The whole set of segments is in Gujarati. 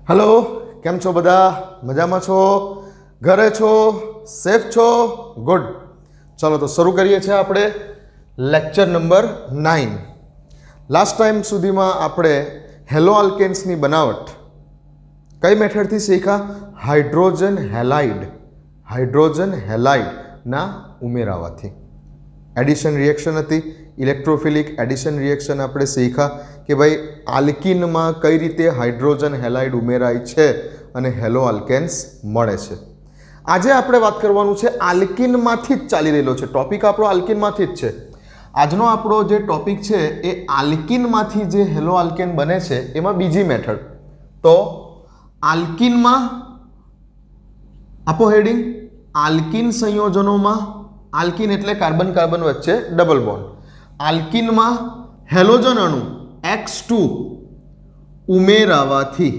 हेलो केम छो बधा मजामां छो घरे छो सेफ छो गुड। चलो तो शुरू करिए छे आपणे लेक्चर नंबर 9। लास्ट टाइम सुधीमां आपणे हेलो आल्केन्सनी बनावट कई मेथडथी शीख्या? हाइड्रोजन हेलाइड ना उमेरावाथी। एडिशन रिएक्शन हती, इलेक्ट्रोफिलिक एडिशन रिएक्शन आपणे शीख्या कि भाई आल्कीन में कई रीते हाइड्रोजन हेलाइड उमेराय छे अने हेलो आल्केन्स मळे छे। आजे आपणे वात करवानुं छे आल्कीन मांथी ज चाली रहेलो छे, टॉपिक आपणो आल्कीन मांथी ज छे। आजनो आपणो जे टॉपिक छे ए आल्कीन मांथी जे हेलो आल्केन बने छे एमां बीजी मेथड। तो आल्कीन मां आपो हेडिंग आल्कीन संयोजनों में, आल्कीन एटले कार्बन कार्बन वच्चे डबल बॉन्ड। आल्कीन में हेलोजन अणु X2 उमेरावाथी,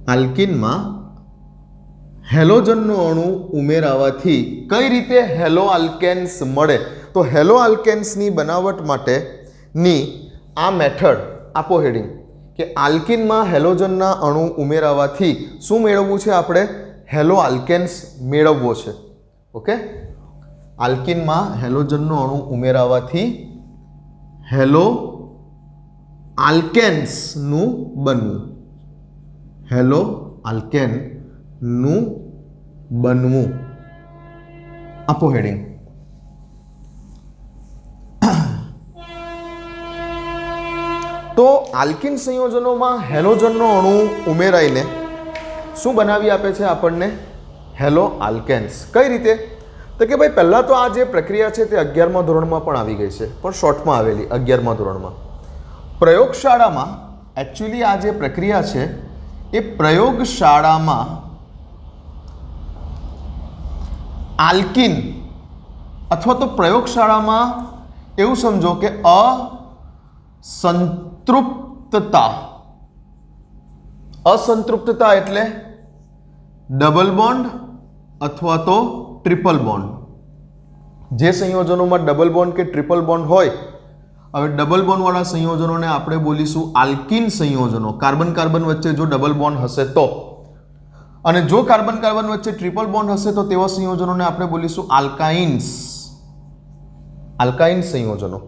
आल्कीन में हेलोजननो अणु उमेरावाथी कई रीते हेलो आल्केन्स मळे? तो हेलो आल्केन्सनी बनावट माटेनी आ मेथड आपो हेडिंग कि आल्कीन में हेलोजनना अणु उमेरावाथी शुं मेळववुं छे? आपणे हेलो आल्केन्स मेळववो छे। ओके, आल्कीन में हेलोजननो अणु उमेरावाथी हेलो आल्केन्स नु बनवुं, हेलो आल्केन नु बनवुं आपो हेडिंग। तो आल्कीन संयोजनों में हेलोजननो अणु उमेराईने शुं बनावी आपे छे आपणने? हेलो आल्केन्स। कई रीते? तो कि भाई पहला तो आ जे प्रक्रिया है ते 11मा धोरणमां पण आवी गई है, पण शॉर्टमां आवेली 11मा धोरणमां। प्रयोगशाळामां एक्चुअली आ जे प्रक्रिया है ए प्रयोगशाळामां आल्कीन अथवा तो प्रयोगशाळामां एवुं समझो कि असंतृप्तता एटले डबल बॉन्ड अथवा तो ट्रिपल बॉन्ड। जे संयोजनों में डबल बॉन्ड के ट्रिपल बॉन्ड होय, हवे डबल बॉन्ड वाला संयोजनों ने आपणे बोलीशुं आल्कीन संयोजनों। कार्बन कार्बन वच्चे जो डबल बॉन्ड हशे तो, अने जो कार्बन कार्बन वच्चे ट्रिपल बॉन्ड हशे तो तेवा संयोजनों ने आपणे बोलीशुं आल्काइन्स, आल्काइन संयोजनों।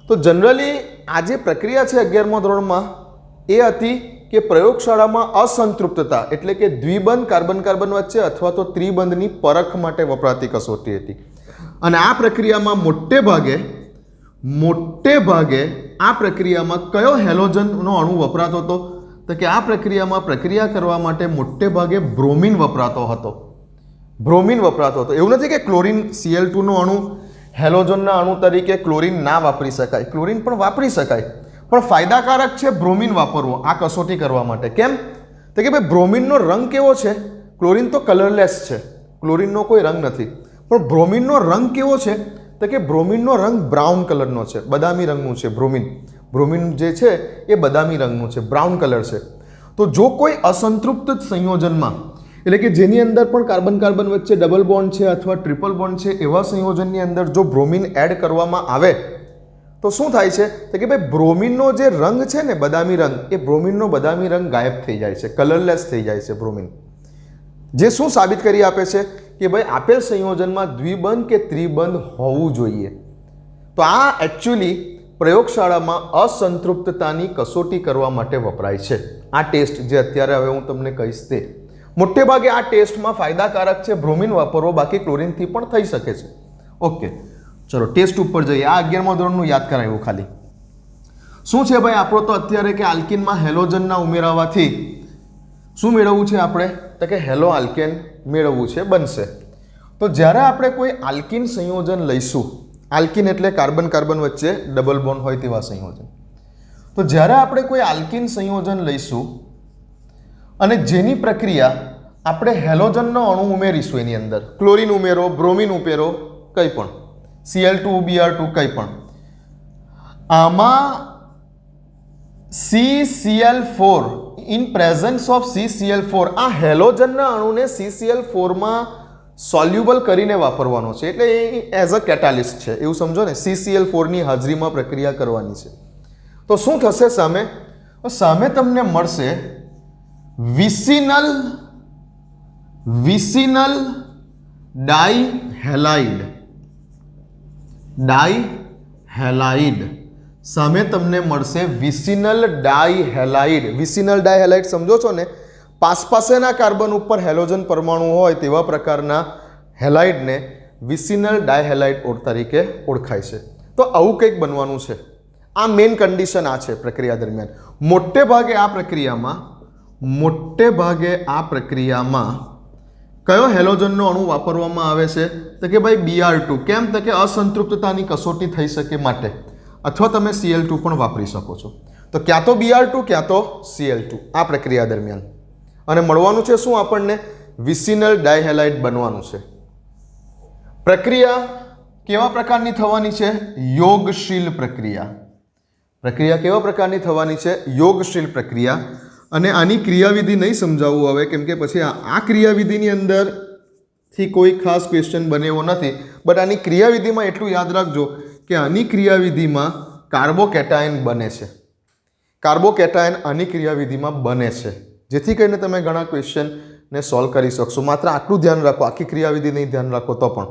तो जनरली आ जे प्रक्रिया है 11मा धोरणमां ए हती कि प्रयोगशाळामां असंतृप्तता एटले कि द्विबंध कार्बन कार्बन वच्चे अथवा तो त्रिबंधनी परख माटे वपराती कसोटी हती। अने आ प्रक्रियामां मोटे भागे आ प्रक्रियामां कयो हेलोजननो अणु वपरातो हतो? तो कि आ प्रक्रियामां प्रक्रिया करवा माटे मोटे भागे ब्रोमीन वपरातो हतो। ब्रोमीन वपरातो हतो। एवुं नथी कि क्लोरीन Cl2 नो अणु हेलोजनना अणु तरीके क्लोरीन ना वापरी शकाय, क्लोरीन पण वापरी शकाय, पण फायदाकारक है ब्रोमीन वापरवो आ कसोटी करवा माटे। केम? तो कि भाई ब्रोमीननो रंग केवो छे? क्लोरीन तो कलरलेस है, क्लोरीननो कोई रंग नहीं, पण ब्रोमीननो रंग केवो छे? तो कि ब्रोमीननो रंग ब्राउन कलरनो छे, बदामी रंगनुं छे। ब्रोमीन जे छे ए बदामी रंगनुं छे, ब्राउन कलर छे। तो जो कोई असंतृप्त संयोजनमां एटले कि जेनी अंदर पण कार्बन कार्बन वच्चे डबल बॉन्ड छे अथवा ट्रिपल बॉन्ड छे एवा संयोजननी अंदर जो ब्रोमीन एड करवामां आवे तो शुं थाय छे? तो कि भाई ब्रोमीननो जे रंग छे ने बदामी रंग, ए ब्रोमीननो बदामी रंग गायब थई जाय छे, कलरलेस थई जाय छे ब्रोमीन। जे शुं साबित करी आपे छे कि भाई आपेल संयोजनमां द्विबंध के त्रिबंध होवुं जोईए। तो आ एक्चुअली प्रयोगशाळामां असंतृप्ततानी कसोटी करवा माटे वपराय छे। आ टेस्ट जे अत्यारे हवे हुं तमने कहीश ते मोटे भागे आ टेस्टमां फायदाकारक छे ब्रोमीन वापरવો, बाकी क्लोरीनथी पण थई शके छे। ओके, चलो टेस्ट पर जाइए। आ 11मा धोरणनुं याद कराव्युं खाली। शुं छे भाई आपणो तो अत्यारे कि आल्कीन में हेलोजनना उमेरावाथी शुं मेळववुं छे आपणे? तो कि हेलो आल्केन मेळववुं छे, बनशे। तो ज्यारे आपणे कोई आल्कीन संयोजन लईशुं, आल्कीन एटले कार्बन कार्बन वच्चे डबल बॉन्ड होय तेवा संयोजन। तो ज्यारे आपणे कोई आल्कीन संयोजन लईशुं अने जेनी प्रक्रिया आपणे हेलोजननो अणु उमेरीशुं एनी अंदर, क्लोरीन उमेरो, ब्रोमीन उमेरो, कंई पण Cl2 Br2 कई पण, आमा CCl4 in presence of CCl4 uh हेलोजनना अणुने CCl4 में सोल्यूबल करीने वापरवानो छे, एटले एज अ केटालिस्ट छे एवुं समझो ने। CCl4 ની હાજરીમાં પ્રક્રિયા કરવાની છે। तो શું થશે સામે? તો સામે તમને મળશે વિસિનલ ડાઈહેલાઇડ સામે તમને મળશે વિસિનલ ડાઈહેલાઇડ સમજો છો ને? પાસેના કાર્બન ઉપર હેલોજન પરમાણુ હોય તેવા પ્રકારના હેલાઇડને વિસિનલ ડાઈહેલાઇડ તરીકે ઓળખાય છે. તો આવું કંઈક બનવાનું છે. આ મેઇન કન્ડિશન આ છે પ્રક્રિયા દરમિયાન. મોટે ભાગે આ પ્રક્રિયામાં કયો હેલોજનનો અણુ વાપરવામાં આવે છે? તો કે ભાઈ Br2. કેમ? તો કે અસંતૃપ્તતાની કસોટી થઈ શકે માટે. અથવા તમે Cl2 પણ વાપરી શકો છો. તો ક્યાં તો Br2 ક્યાં તો Cl2 આ પ્રક્રિયા દરમિયાન. અને મળવાનું છે શું? આપણને વિસિનલ ડાઈહેલાઇડ બનવાનું છે. પ્રક્રિયા કેવા પ્રકારની થવાની છે? યોગશીલ પ્રક્રિયા. પ્રક્રિયા કેવા પ્રકારની થવાની છે? યોગશીલ પ્રક્રિયા. અને આની ક્રિયાવિધિ નહીં સમજાવવું હવે, કેમ કે પછી આ ક્રિયાવિધિની અંદરથી કોઈ ખાસ ક્વેશ્ચન બને એવો નથી. બટ આની ક્રિયાવિધિમાં એટલું યાદ રાખજો કે આની ક્રિયાવિધિમાં કાર્બોકેટાયન બને છે. કાર્બોકેટાયન આની ક્રિયાવિધિમાં બને છે, જેથી કરીને તમે ઘણા ક્વેશ્ચનને સોલ્વ કરી શકશો. માત્ર આટલું ધ્યાન રાખો, આખી ક્રિયાવિધિ નહીં ધ્યાન રાખો તો પણ,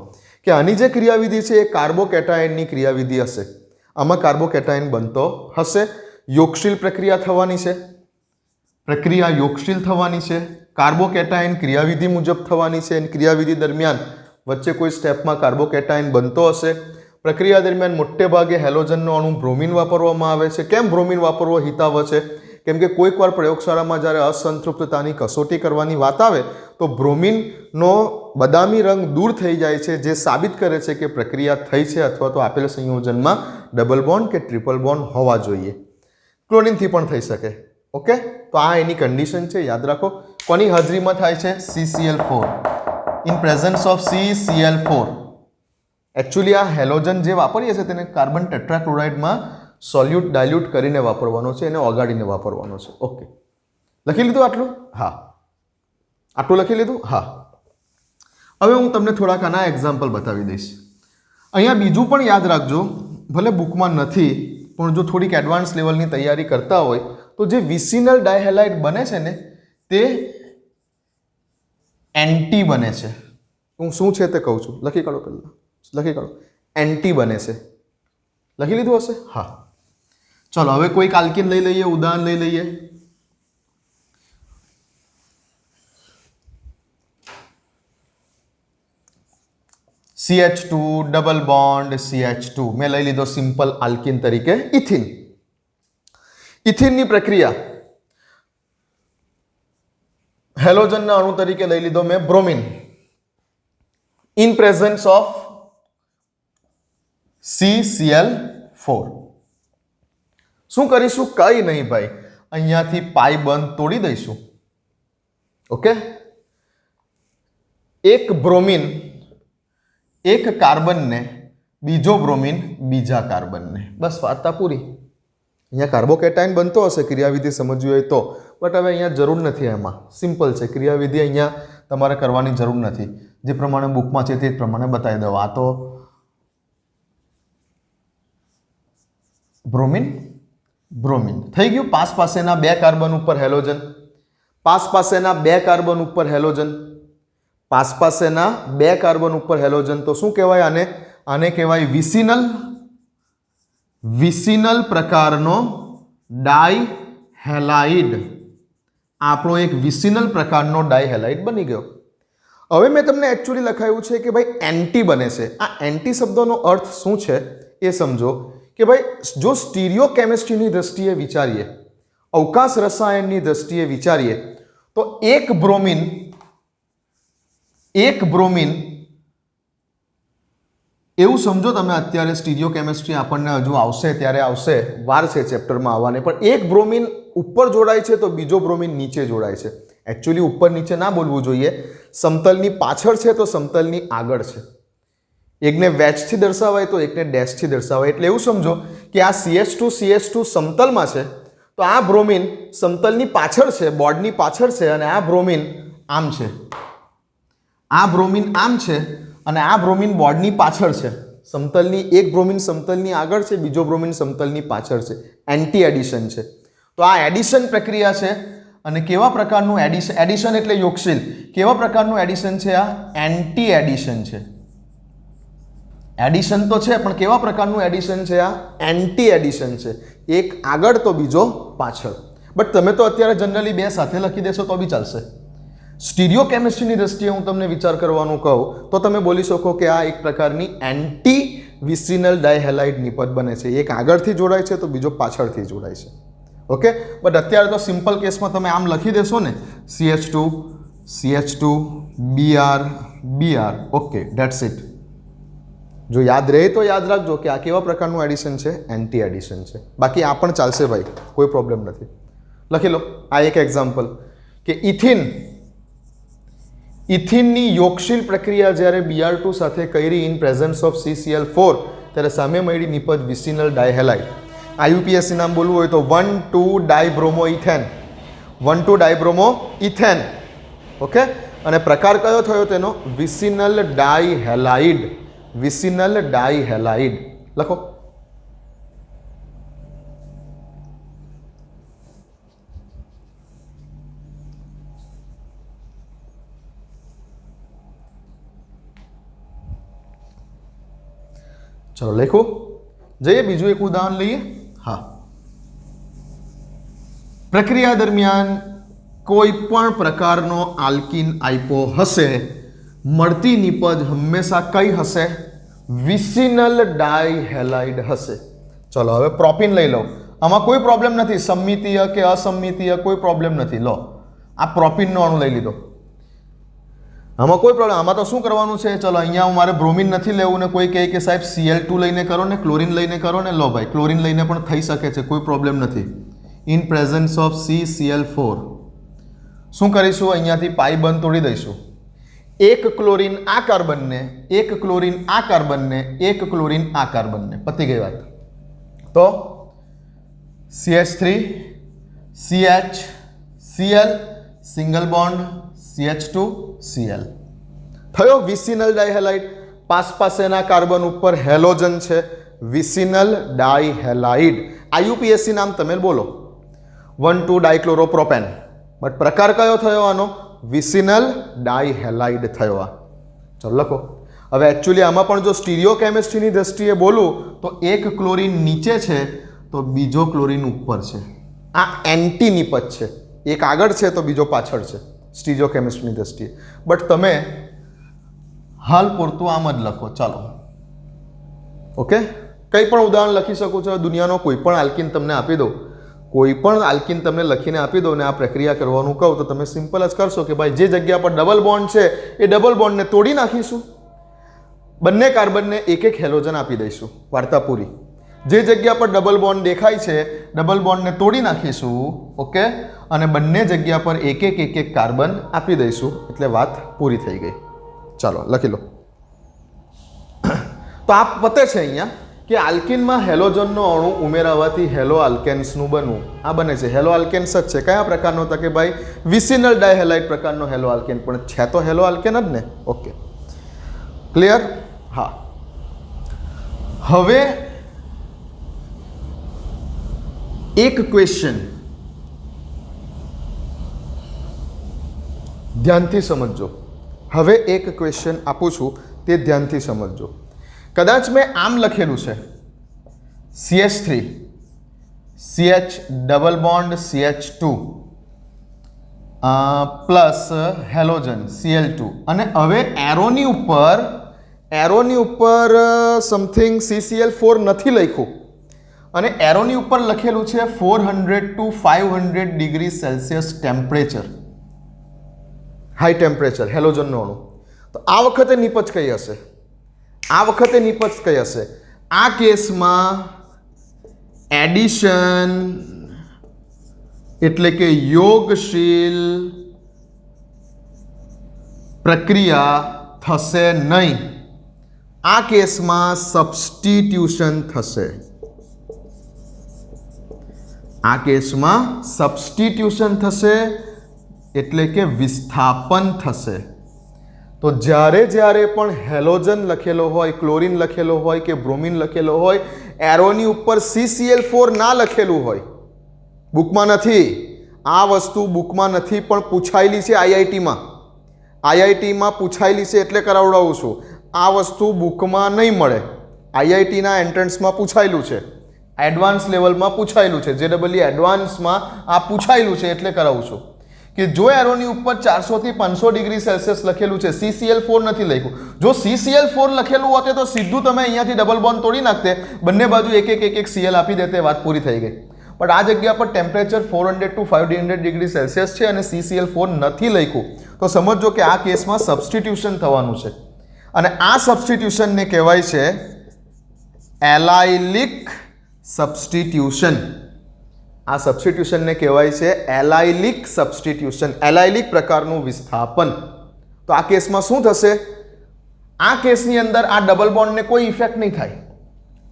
કે આની જે ક્રિયાવિધિ છે એ કાર્બોકેટાયનની ક્રિયાવિધિ હશે. આમાં કાર્બોકેટાયન બનતો હશે. યોગશીલ પ્રક્રિયા થવાની છે. પ્રક્રિયા યોગશીલ થવાની છે. કાર્બોકેટાયન ક્રિયાવિધિ મુજબ થવાની છે. અને ક્રિયાવિધિ દરમિયાન વચ્ચે કોઈ સ્ટેપમાં કાર્બોકેટાયન બનતો હશે. પ્રક્રિયા દરમિયાન મોટે ભાગે હેલોજનનો અણુ બ્રોમિન વાપરવામાં આવે છે. કેમ બ્રોમિન વાપરવો હિતાવહ છે? કેમ કે કોઈક વાર પ્રયોગશાળામાં જ્યારે અસંતૃપ્તતાની કસોટી કરવાની વાત આવે તો બ્રોમિનનો બદામી રંગ દૂર થઈ જાય છે, જે સાબિત કરે છે કે પ્રક્રિયા થઈ છે અથવા તો આપેલ સંયોજનમાં ડબલ બોન્ડ કે ટ્રિપલ બોન્ડ હોવા જોઈએ. ક્લોરીનથી પણ થઈ શકે. ઓકે, તો આ એની કન્ડિશન છે, યાદ રાખો. કોની હાજરીમાં થાય છે? CCl4. In presence of CCl4. Actually આ હેલોજન જે વાપરીએ છીએ તેને કાર્બન ટેટ્રાક્લોરાઇડમાં ડાયલ્યુટ કરીને વાપરવાનો છે, એને ઓગાળીને વાપરવાનો છે. ઓકે, લખી લીધું આટલું? હા, આટલું લખી લીધું? હા. હવે હું તમને થોડાક આના એક્ઝામ્પલ બતાવી દઈશ. અહીંયા બીજું પણ યાદ રાખજો, ભલે બુકમાં નથી પણ જો થોડીક એડવાન્સ લેવલની તૈયારી કરતા હોય તો જે વિસિનલ ડાઈહેલાઇડ બને છે ને તે એન્ટી બને છે. હું શું છે તે કહું છું, લખી કાઢો પહેલાં, લખી કાઢો. એન્ટી બને છે. લખી લીધું હશે? હા. ચલો હવે કોઈક આલ્કીન લઈ લઈએ, ઉદાહરણ લઈ લઈએ. CH2 double bond CH2. મેં લઈ લીધો સિમ્પલ આલ્કીન તરીકે ઇથિન. ઇથિનની પ્રક્રિયા હેલોજનના અણુ તરીકે લઈ લીધો મેં bromine. In presence of CCl4. શું કરીશું? કઈ નહીં ભાઈ, અહીંયાથી પાઈ બંધ તોડી દઈશું. ઓકે, એક બ્રોમિન એક કાર્બનને, બીજો બ્રોમિન બીજા કાર્બનને. બસ વાર્તા પૂરી. અહીંયા કાર્બોકેટાયન બનતો હશે, ક્રિયાવિધિ સમજવી હોય તો. બટ હવે અહીંયા જરૂર નથી. એમાં સિમ્પલ છે ક્રિયાવિધિ, અહીંયા તમારે કરવાની જરૂર નથી. જે પ્રમાણે બુકમાં છે તે જ પ્રમાણે બતાવી દો. આ તો બ્રોમિન થઈ ગયું. પાસેના બે કાર્બન ઉપર હેલોજન. પાસેના બે કાર્બન ઉપર હેલોજન. પાસેના બે કાર્બન ઉપર હેલોજન. તો શું કહેવાય આને? આને કહેવાય વિસિનલ પ્રકારનો ડાઈહેલાઇડ. આપણો એક વિસિનલ પ્રકારનો ડાઈહેલાઇડ બની ગયો. હવે મેં તમને એકચ્યુઅલી લખાયું છે કે ભાઈ એન્ટી બને છે. આ એન્ટી શબ્દનો અર્થ શું છે એ સમજો. કે ભાઈ જો સ્ટીરિયો કેમિસ્ટ્રીની દ્રષ્ટિએ વિચારીએ, અવકાશ રસાયણની દ્રષ્ટિએ વિચારીએ, તો એક બ્રોમિન એવું સમજો તમે. અત્યારે સ્ટીરિયો કેમિસ્ટ્રી આપણને હજુ આવશે ત્યારે આવશે, વાર છે ચેપ્ટરમાં આવવાની. પણ એક બ્રોમિન ઉપર જોડાય છે તો બીજો બ્રોમિન નીચે જોડાય છે. એકચ્યુઅલી ઉપર નીચે ના બોલવું જોઈએ. સમતલની પાછળ છે તો સમતલની આગળ છે. એકને વેચથી દર્શાવાય તો એકને ડેશથી દર્શાવાય. એટલે એવું સમજો કે આ CH2 સમતલમાં છે તો આ બ્રોમિન સમતલની પાછળ છે, બોર્ડની પાછળ છે, અને આ બ્રોમિન આમ છે. આ બ્રોમિન આમ છે અને આ બ્રોમિન બોર્ડની પાછળ છે. સમતલની એક બ્રોમિન સમતલની આગળ છે, બીજો બ્રોમિન સમતલની પાછળ છે. એન્ટી એડિશન છે. તો તો આ એડિશન પ્રક્રિયા છે અને કેવા પ્રકારનું એડિશન, એડિશન એટલે યોગશીલ, કેવા પ્રકારનું એડિશન છે? આ એન્ટી એડિશન છે. એડિશન તો છે પણ કેવા પ્રકારનું એડિશન છે? આ એન્ટી એડિશન છે. એક આગળ તો બીજો પાછળ. બટ તમે તો અત્યારે જનરલી બે સાથે લખી દેશો તો બી ચાલશે. સ્ટીરિયો કેમિસ્ટ્રીની દ્રષ્ટિએ હું તમને વિચાર કરવાનું કહું તો તમે બોલી શકો કે આ એક પ્રકારની એન્ટી વિસિનલ ડાયહેલાઇડ નિપજ બને છે. એક આગળથી જોડાય છે તો બીજો પાછળથી જોડાય છે. ઓકે, બટ અત્યારે તો સિમ્પલ કેસમાં તમે આમ લખી દેશો ને, CH2 CH2 Br Br. Okay, that's it. જો યાદ રહે તો યાદ રાખજો કે આ કેવા પ્રકારનું એડિશન છે? એન્ટી એડિશન છે. બાકી આ પણ ચાલશે ભાઈ, કોઈ પ્રોબ્લેમ નથી. લખી લો આ એક એક્ઝામ્પલ કે ઇથિનની યોગશીલ પ્રક્રિયા જ્યારે Br2 સાથે કરી ઇન પ્રેઝન્સ ઓફ CCl4 ત્યારે સામે મળી નિપજ વિસિનલ ડાયહેલાઇડ. IUPAC નામ બોલવું હોય તો 1,2-ડાયબ્રોમોઇથેન, 1,2-ડાયબ્રોમોઇથેન. ઓકે, અને પ્રકાર કયો થયો તેનો? Vicinal dihalide. વિસિનલ ડાયહેલાઇડ લખો. ચલો લખો. જઈએ બીજું એક ઉદાહરણ લઈએ. હા, પ્રક્રિયા દરમિયાન કોઈ પણ પ્રકારનો આલ્કિન આઇપો હશે, મળતી નિપજ હંમેશા કઈ હશે? વિસિનલ ડાયહેલાઇડ હશે. ચલો હવે પ્રોપિન લઈ લો. આમાં કોઈ પ્રોબ્લેમ નથી, સમમિતીય કે અસમમિતીય કોઈ પ્રોબ્લેમ નથી. લો આ પ્રોપિનનો અણુ લઈ લીધો. આમાં કોઈ પ્રોબ્લેમ, આમાં તો શું કરવાનું છે? ચલો અહીંયા મારે બ્રોમિન નથી લેવું ને કોઈ કહે કે સાહેબ Cl2 લઈને કરો ને, ક્લોરિન લઈને કરો ને. લો ભાઈ, ક્લોરિન લઈને પણ થઈ શકે છે, કોઈ પ્રોબ્લેમ નથી. ઇન પ્રેઝન્સ ઓફ CCl4 શું કરીશું? અહીંયાથી પાઈ બંધ તોડી દઈશું. એક ક્લોરિન આ કાર્બનને, એક ક્લોરિન આ કાર્બનને, એક ક્લોરિન આ કાર્બનને, પતી ગઈ વાત. તો CH3 CH Cl single bond CH2 Cl થયો વિસિનલ ડાયહેલાઇડ. પાસેના કાર્બન ઉપર હેલોજન છે, વિસિનલ ડાયહેલાઇડ. IUPAC નામ તમે બોલો, 1,2-ડાયક્લોરોપ્રોપેન. બટ પ્રકાર કયો થયો આનો? વિસિનલ ડાયહેલાઇડ થયો. આ ચલો લખો. હવે એકચ્યુઅલી આમાં પણ જો સ્ટીરિયો કેમિસ્ટ્રીની દ્રષ્ટિએ બોલું તો એક ક્લોરિન નીચે છે તો બીજો ક્લોરિન ઉપર છે. આ એન્ટી નિપજ છે. એક આગળ છે તો બીજો પાછળ છે સ્ટીરિયો કેમિસ્ટ્રીની દ્રષ્ટિએ. બટ તમે હાલ પૂરતું આમ જ લખો. ચાલો ઓકે, કંઈ પણ ઉદાહરણ લખી શકો છો. દુનિયાનો કોઈ પણ આલ્કિન તમને આપી દો, કોઈ પણ આલ્કિન તમને લખીને આપી દો ને આ પ્રક્રિયા કરવાનું કહું તો તમે સિમ્પલ જ કરશો કે ભાઈ જે જગ્યા પર ડબલ બોન્ડ છે એ ડબલ બોન્ડને તોડી નાખીશું, બંને કાર્બનને એક એક હેલોજન આપી દઈશું, વાર્તા પૂરી. જે જગ્યા પર ડબલ બોન્ડ દેખાય છે ડબલ બોન્ડને તોડી નાખીશું. ઓકે, અને બંને જગ્યા પર એક એક કાર્બન આપી દઈશું એટલે વાત પૂરી થઈ ગઈ. ચાલો લખી લો. તો આ પતે છે અહીંયા કે આલ્કિનમાં હેલોજનનો અણુ ઉમેરાવાથી હેલો આલ્કેન્સનું બનવું. આ બને છે હેલો આલ્કેન્સ જ છે. કયા પ્રકારનો? તો કે ભાઈ વિસિનલ ડાયહેલાઇડ પ્રકારનો હેલો આલ્કેન, પણ છે તો હેલો આલ્કેન જ ને. Okay, clear? હા, હવે એક ક્વેશ્ચન ધ્યાનથી સમજજો. હવે એક ક્વેશ્ચન આપું છું તે ધ્યાનથી સમજજો. કદાચ મેં આમ લખેલું છે CH3 CH double bond CH2 plus halogen Cl2 અને હવે એરોની ઉપર સમથિંગ CCl4 નથી લખ્યું અને એરોની ઉપર લખેલું છે 400 to 500 degree Celsius temperature, high temperature હેલોજનનો અણુ. તો આ વખતે નિપજ કઈ હશે? આ વખતે નિપજ કઈ હશે? આ કેસમાં એડિશન એટલે કે યોગશીલ પ્રક્રિયા થશે નહીં. આ કેસમાં સબસ્ટિટ્યુશન થશે. આ કેસમાં સબસ્ટિટ્યુશન થશે એટલે કે વિસ્થાપન થશે. તો જ્યારે પણ હેલોજન લખેલો હોય, ક્લોરીન લખેલો હોય કે બ્રોમિન લખેલો હોય, એરોની ઉપર CCl4 ના લખેલું હોય, બુકમાં નથી, આ વસ્તુ બુકમાં નથી, પણ પૂછાયેલી છે આઈઆઈટીમાં પૂછાયેલી છે એટલે કરાવડાવું છું. આ વસ્તુ બુકમાં નહીં મળે. આઈઆઈટીના એન્ટ્રન્સમાં પૂછાયેલું છે, એડવાન્સ લેવલમાં પૂછાયેલું છે, JEE એડવાન્સમાં આ પૂછાયેલું છે એટલે કરાવું છું કે જો એરોની ઉપર 400 થી 500 ડિગ્રી સેલ્સિયસ લખેલું છે, CCl4 નથી લખ્યું. જો CCl4 લખેલું હોતે તો સીધું તમે અહીંયાથી ડબલ બોન્ડ તોડી નાખતે, બંને બાજુ એક CL આપી દેતે, વાત પૂરી થઈ ગઈ. પણ આ જગ્યા પર ટેમ્પરેચર 400 to 500 ડિગ્રી સેલ્સિયસ છે અને CCl4 નથી લખ્યું, તો સમજો કે આ કેસમાં સબસ્ટિટ્યુશન થવાનું છે. અને આ સબસ્ટિટ્યુશનને કહેવાય છે એલાઇલિક સબસ્ટિટ્યુશન. આ સબસ્ટિટ્યુશનને કહેવાય છે એલાઇલિક સબસ્ટિટ્યુશન, એલાઇલિક પ્રકારનું વિસ્થાપન. તો આ કેસમાં શું થશે? આ કેસની અંદર આ ડબલ બોન્ડને કોઈ ઇફેક્ટ નહીં થાય.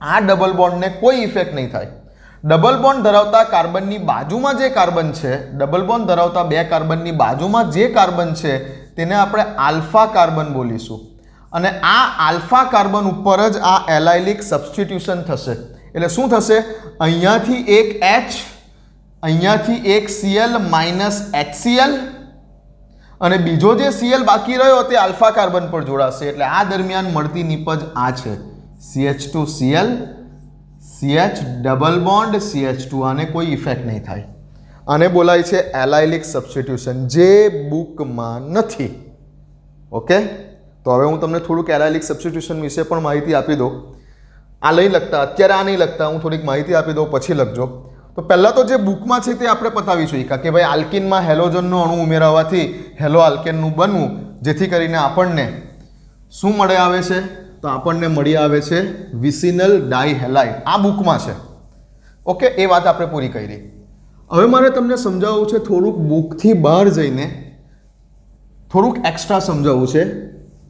આ ડબલ બોન્ડને કોઈ ઇફેક્ટ નહીં થાય. ડબલ બોન્ડ ધરાવતા કાર્બનની બાજુમાં જે કાર્બન છે, ડબલ બોન્ડ ધરાવતા બે કાર્બનની બાજુમાં જે કાર્બન છે તેને આપણે આલ્ફા કાર્બન બોલીશું. અને આ આલ્ફા કાર્બન ઉપર જ આ એલાઇલિક સબસ્ટિટ્યુશન થશે. એટલે શું થશે? અહીંયાથી એક H, અહીંયાથી એક Cl માઇનસ HCl, અને બીજો જે Cl બાકી રહ્યો તે આલ્ફા કાર્બન પર જોડાશે. એટલે આ દરમિયાન મળતી નિપજ આ છે CH2Cl, CH double bond CH2. આને કોઈ ઇફેક્ટ નહીં થાય. આને બોલાય છે એલાઇલિક સબસ્ટિટ્યુશન, જે બુકમાં નથી. ઓકે, તો હવે હું તમને થોડુંક એલાઇલિક સબસ્ટિટ્યુશન વિશે પણ માહિતી આપી દઉં. આ નહીં લખતા, અત્યારે આ નહીં લખતા, હું થોડીક માહિતી આપી દઉં, પછી લખજો. તો પહેલાં તો જે બુકમાં છે તે આપણે પતાવીશું કે ભાઈ આલ્કિનમાં હેલોજનનો અણુ ઉમેરાવાથી હેલો આલ્કેનનું બનવું, જેથી કરીને આપણને શું મળે આવે છે? તો આપણને મળી આવે છે વિસિનલ ડાયહેલાઇડ. આ બુકમાં છે. ઓકે, એ વાત આપણે પૂરી કરી. હવે મારે તમને સમજાવવું છે, થોડુંક બુકથી બહાર જઈને થોડુંક એક્સ્ટ્રા સમજાવવું છે.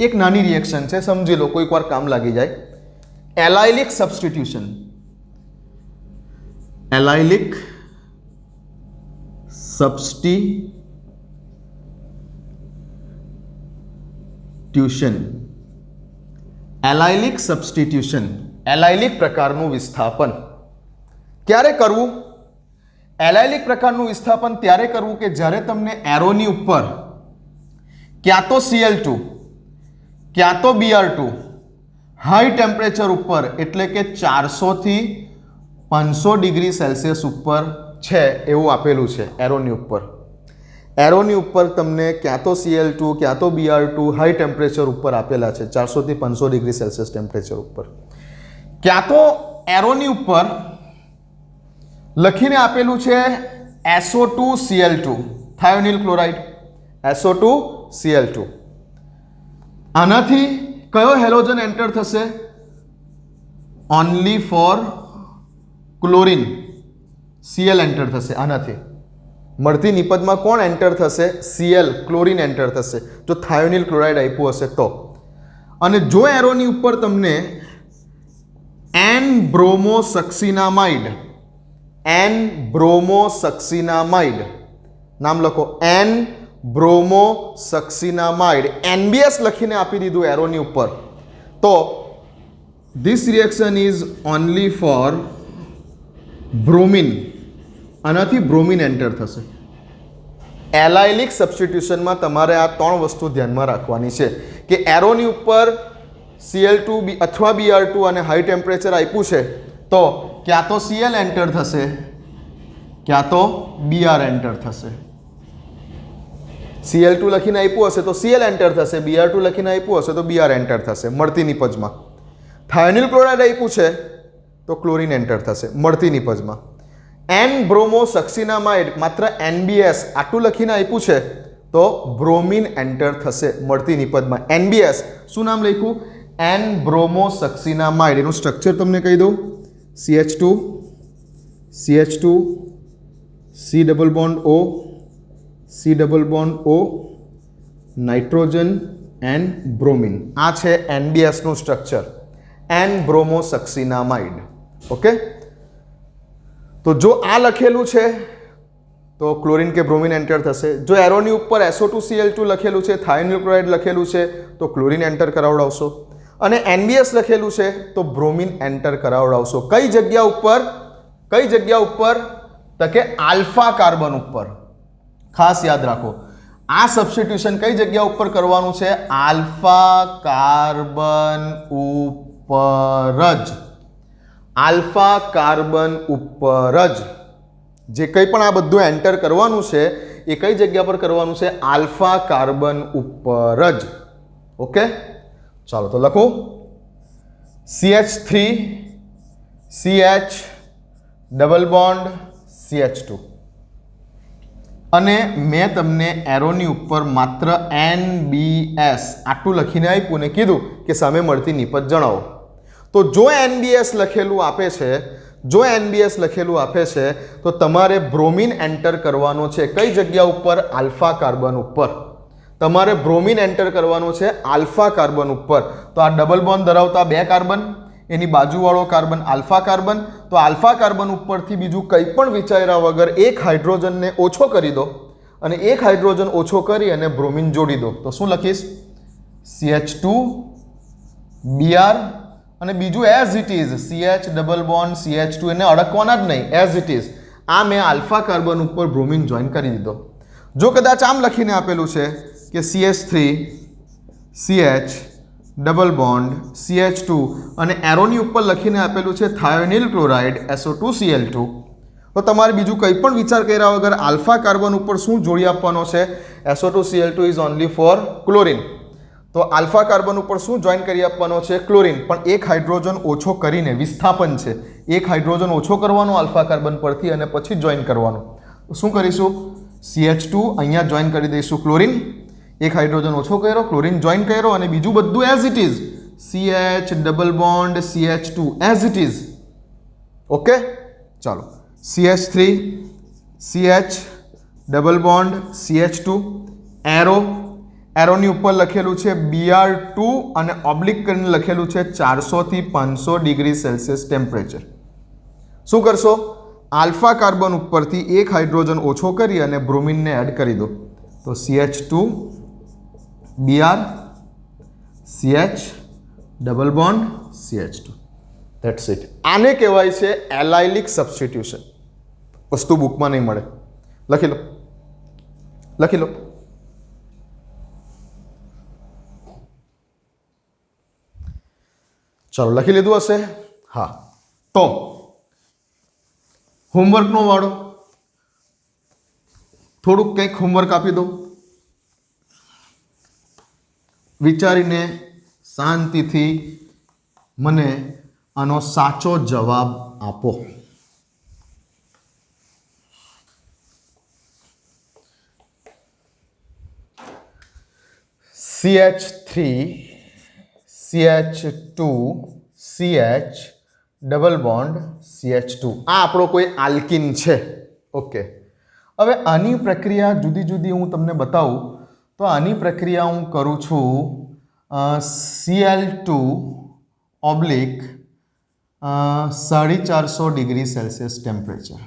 એક નાની રિએક્શન છે, સમજી લો, કોઈક વાર કામ લાગી જાય. Allylic substitution, allylic substitution, allylic substitution, allylic પ્રકારનું વિસ્થાપન ક્યારે કરવું? એલાઇલિક પ્રકારનું વિસ્થાપન ત્યારે કરવું કે જ્યારે તમને એરોની ઉપર ક્યાં તો Cl2 ક્યાં તો Br2 હાઈ ટેમ્પરેચર ઉપર, એટલે કે 400 થી 500 ડિગ્રી સેલ્સિયસ ઉપર છે એવું આપેલું છે. એરોની ઉપર તમને ક્યાં તો Cl2 ક્યાં તો Br2 હાઈ ટેમ્પરેચર ઉપર આપેલા છે, 400 થી 500 ડિગ્રી સેલ્સિયસ ટેમ્પરેચર ઉપર. ક્યાં તો એરોની ઉપર લખીને આપેલું છે SO2Cl2, થાયોનિલ ક્લોરાઇડ, SO2Cl2. આનાથી કયો હેલોજન એન્ટર થશે? Only for chlorine, Cl enter થશે. આનાથી મળતી નિપજમાં કોણ એન્ટર થશે? Cl, ક્લોરીન એન્ટર થશે, જો થાયોનિલ ક્લોરાઇડ આપ્યું હશે તો. અને જો એરોની ઉપર તમને N-બ્રોમોસક્સિનામાઇડ, N-બ્રોમોસક્સિનામાઇડ નામ લખો, N-બ્રોમોસક્સિનામાઇડ, NBS લખીને આપી દીધું એરોની ઉપર, તો this reaction is only for bromine. આનાથી બ્રોમિન એન્ટર થશે. એલાઇલિક સબસ્ટિટ્યુશનમાં તમારે આ ત્રણ વસ્તુ ધ્યાનમાં રાખવાની છે કે એરોની ઉપર Cl2 અથવા Br2 અને હાઈ ટેમ્પરેચર આપ્યું છે, તો ક્યાં તો Cl એન્ટર થશે ક્યાં તો Br એન્ટર થશે. Cl2 લખીને આપ્યું હશે તો Cl એન્ટર થશે, Br2 લખીને આપ્યું હશે તો Br એન્ટર થશે મળતી નિપજમાં. થાયોનિલ ક્લોરાઇડ આપ્યું છે તો ક્લોરીન એન્ટર થશે મળતી નિપજમાં. N-બ્રોમોસક્સિનામાઇડ માત્ર NBS આટલું લખીને આપ્યું છે તો બ્રોમિન એન્ટર થશે મળતી નિપજમાં. NBS શું નામ લખ્યું? N-બ્રોમોસક્સિનામાઇડ. એનું સ્ટ્રક્ચર તમને કહી દઉં, CH2, CH2, C double bond O, C double bond O, nitrogen and bromine. આ છે NBS નું સ્ટ્રક્ચર, N-બ્રોમોસક્સિનામાઇડ. ઓકે, તો જો આ લખેલું છે તો ક્લોરીન કે બ્રોમિન એન્ટર થશે. જો એરોની ઉપર SO2Cl2 લખેલું છે, થાયોનિલ ક્લોરાઇડ લખેલું છે તો ક્લોરીન એન્ટર કરાવડાવશો, અને NBS લખેલું છે તો બ્રોમિન એન્ટર કરાવડાવશો. કઈ જગ્યા ઉપર? तो के आल्फा कार्बन ऊपर। खास याद राखो आ सब्स्टिट्यूशन कई जगह ऊपर करवानुं छे? आल्फा कार्बन ऊपर ज। आल्फा कार्बन ऊपर ज जे कई पण आ बधुं एंटर करवानुं छे ए कई जग्या पर करवानुं छे? आल्फा कार्बन ऊपर ज। ओके, चलो तो लखो CH3 CH double bond CH2 અને મેં તમને એરોની ઉપર માત્ર NBS આટલું લખીને આપ્યું ને કીધું કે સામે મળતી નિપજ જણાવો. તો જો NBS લખેલું આપે છે, જો NBS લખેલું આપે છે તો તમારે બ્રોમિન એન્ટર કરવાનો છે કઈ જગ્યા ઉપર? આલ્ફા કાર્બન ઉપર. તમારે બ્રોમિન એન્ટર કરવાનો છે આલ્ફા કાર્બન ઉપર. તો આ ડબલ બોન્ડ ધરાવતા બે કાર્બન, એની બાજુવાળો કાર્બન આલ્ફા કાર્બન. તો આલ્ફા કાર્બન ઉપરથી બીજું કંઈ પણ વિચાર્યા વગર એક હાઇડ્રોજનને ઓછો કરી દો અને એક હાઇડ્રોજન ઓછો કરી અને બ્રોમિન જોડી દો. તો શું લખીશ? CH2 Br અને બીજું as it is CH double bond CH2 એને અડકવાના જ નહીં, એઝ ઇટ ઇઝ આ મેં આલ્ફા કાર્બન ઉપર બ્રોમિન જોઈન કરી દીધો. જો કદાચ આમ લખીને આપેલું છે કે CH3 CH double bond CH2 અને એરોની ઉપર લખીને આપેલું છે થાયોનિલ ક્લોરાઇડ SO2Cl2, તો તમારે બીજું કંઈ પણ વિચાર કર્યા વગર આલ્ફા કાર્બન ઉપર શું જોડી આપવાનો છે? SO2Cl2 is only for chlorine. તો આલ્ફા કાર્બન ઉપર શું જોઈન કરી આપવાનો છે? ક્લોરિન. પણ એક હાઇડ્રોજન ઓછો કરીને, વિસ્થાપન છે, એક હાઇડ્રોજન ઓછો કરવાનો આલ્ફા કાર્બન પરથી અને પછી જોઈન કરવાનો. તો શું કરીશું? CH2 અહીંયા જોઈન કરી દઈશું ક્લોરિન, એક હાઇડ્રોજન ઓછો કર્યો, ક્લોરિન જોઈન કર્યો અને બીજું બધું as it is CH double bond CH2 as it is. Okay, ચાલો CH3 CH double bond CH2 arrow, એરોની ઉપર લખેલું છે Br2 અને ઓબ્લિક કરીને લખેલું છે 400 થી 500 ડિગ્રી સેલ્સિયસ ટેમ્પરેચર. શું કરશો? આલ્ફા કાર્બન ઉપરથી એક હાઇડ્રોજન ઓછો કરી અને બ્રોમિનને એડ કરી દો. તો CH2 Br CH double bond CH2. That's it. આને કહેવાય છે એલાઇલિક સબસ્ટિટ્યુશન. વસ્તુ બુકમાં નહીં મળે, લખી લો, લખી લો. ચાલો લખી લીધું હશે? હા. તો હોમવર્કનો વાળો. થોડુંક કંઈક હોમવર્ક આપી દો, વિચારીને શાંતિથી મને આનો સાચો જવાબ આપો. CH3 CH2 CH double bond CH2 આ આપણો કોઈ આલ્કિન છે. ઓકે, હવે આની પ્રક્રિયા જુદી જુદી હું તમને બતાવું. તો આની પ્રક્રિયા હું કરું છું Cl2 oblique 450 degree Celsius temperature.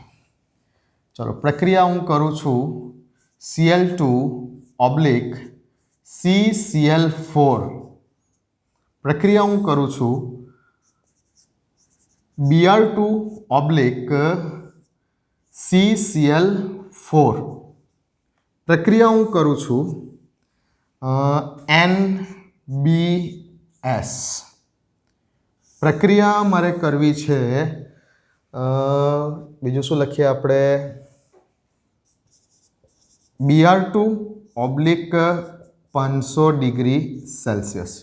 ચલો પ્રક્રિયા હું કરું છું Cl2 ઓબ્લિક CCl4. પ્રક્રિયા હું કરું છું Br2 ઓબ્લિક CCl4. પ્રક્રિયા હું કરું છું NBS. પ્રક્રિયા મારે કરવી છે બીજું શું લખીએ આપણે? Br2 oblique 500 degree Celsius.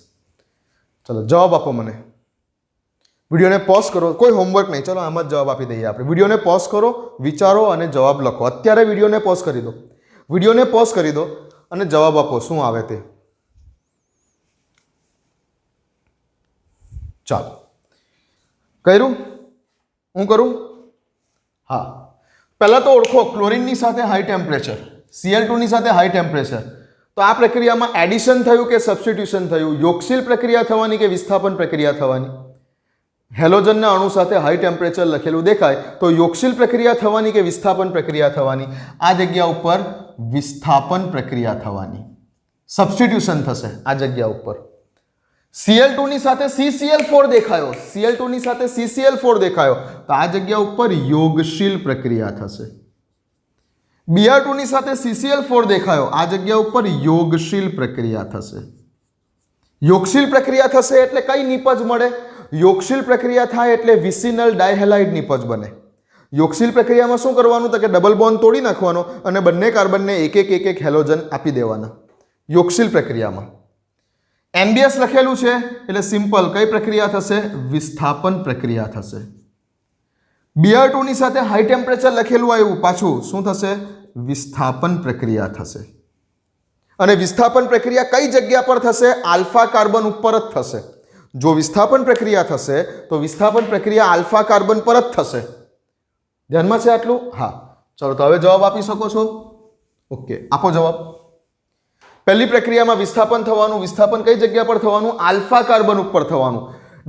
ચલો જવાબ આપો મને. વિડીયોને પોઝ કરો, કોઈ હોમવર્ક નહીં, ચલો આમ જ જવાબ આપી દઈએ આપણે. વિડીયોને પોઝ કરો, વિચારો અને જવાબ લખો. અત્યારે વિડીયોને પોઝ કરી દો, વિડીયોને પોઝ કરી દો અને જવાબ આપો શું આવે તે. ચાલો કર્યું? હું કરું? હા. પહેલાં તો ઓળખો ક્લોરિનની સાથે હાઈ ટેમ્પરેચર, Cl2 ની સાથે હાઈ ટેમ્પરેચર. તો આ પ્રક્રિયામાં એડિશન થયું કે સબસ્ટિટ્યુશન થયું? યોગશીલ પ્રક્રિયા થવાની કે વિસ્થાપન પ્રક્રિયા થવાની? હેલોજનના અણુ સાથે હાઈ ટેમ્પરેચર લખેલું દેખાય તો યોગશીલ પ્રક્રિયા થવાની કે વિસ્થાપન પ્રક્રિયા થવાની? આ જગ્યા ઉપર વિસ્થાપન પ્રક્રિયા થવાની, સબસ્ટિટ્યુશન થશે આ જગ્યા ઉપર. Cl2 ની સાથે CCl4 દેખાયો, Cl2 ની સાથે CCl4 દેખાયો તો આ જગ્યા ઉપર યોગશીલ પ્રક્રિયા થશે. Br2 ની સાથે CCl4 દેખાયો, આ જગ્યા ઉપર યોગશીલ પ્રક્રિયા થશે. યોગશીલ પ્રક્રિયા થશે એટલે કઈ નિપજ મળે? યોગશીલ પ્રક્રિયા થાય એટલે વિસિનલ ડાયહેલાઇડ નિપજ બને. યોગશીલ પ્રક્રિયામાં શું કરવાનું? તો કે ડબલ બોન્ડ તોડી નાખવાનો અને બંને કાર્બનને એક એક હેલોજન આપી દેવાના. યોગશીલ પ્રક્રિયામાં NBS લખેલું છે એટલે સિમ્પલ કઈ પ્રક્રિયા થશે? વિસ્થાપન પ્રક્રિયા થશે. Br2 ની સાથે હાઈ ટેમ્પરેચર લખેલું આવ્યું, પાછું શું થશે? વિસ્થાપન પ્રક્રિયા થશે. અને વિસ્થાપન પ્રક્રિયા કઈ જગ્યા પર થશે? આલ્ફા કાર્બન ઉપર જ થશે. જો વિસ્થાપન પ્રક્રિયા થશે તો વિસ્થાપન પ્રક્રિયા આલ્ફા કાર્બન પર જ થશે. ધ્યાનમાં છે આટલું? હા. ચલો તો હવે જવાબ આપી શકો છો. ઓકે, આપો જવાબ. પહેલી પ્રક્રિયામાં વિસ્થાપન થવાનું. વિસ્થાપન કઈ જગ્યા પર થવાનું? આલ્ફા કાર્બન ઉપર થવાનું.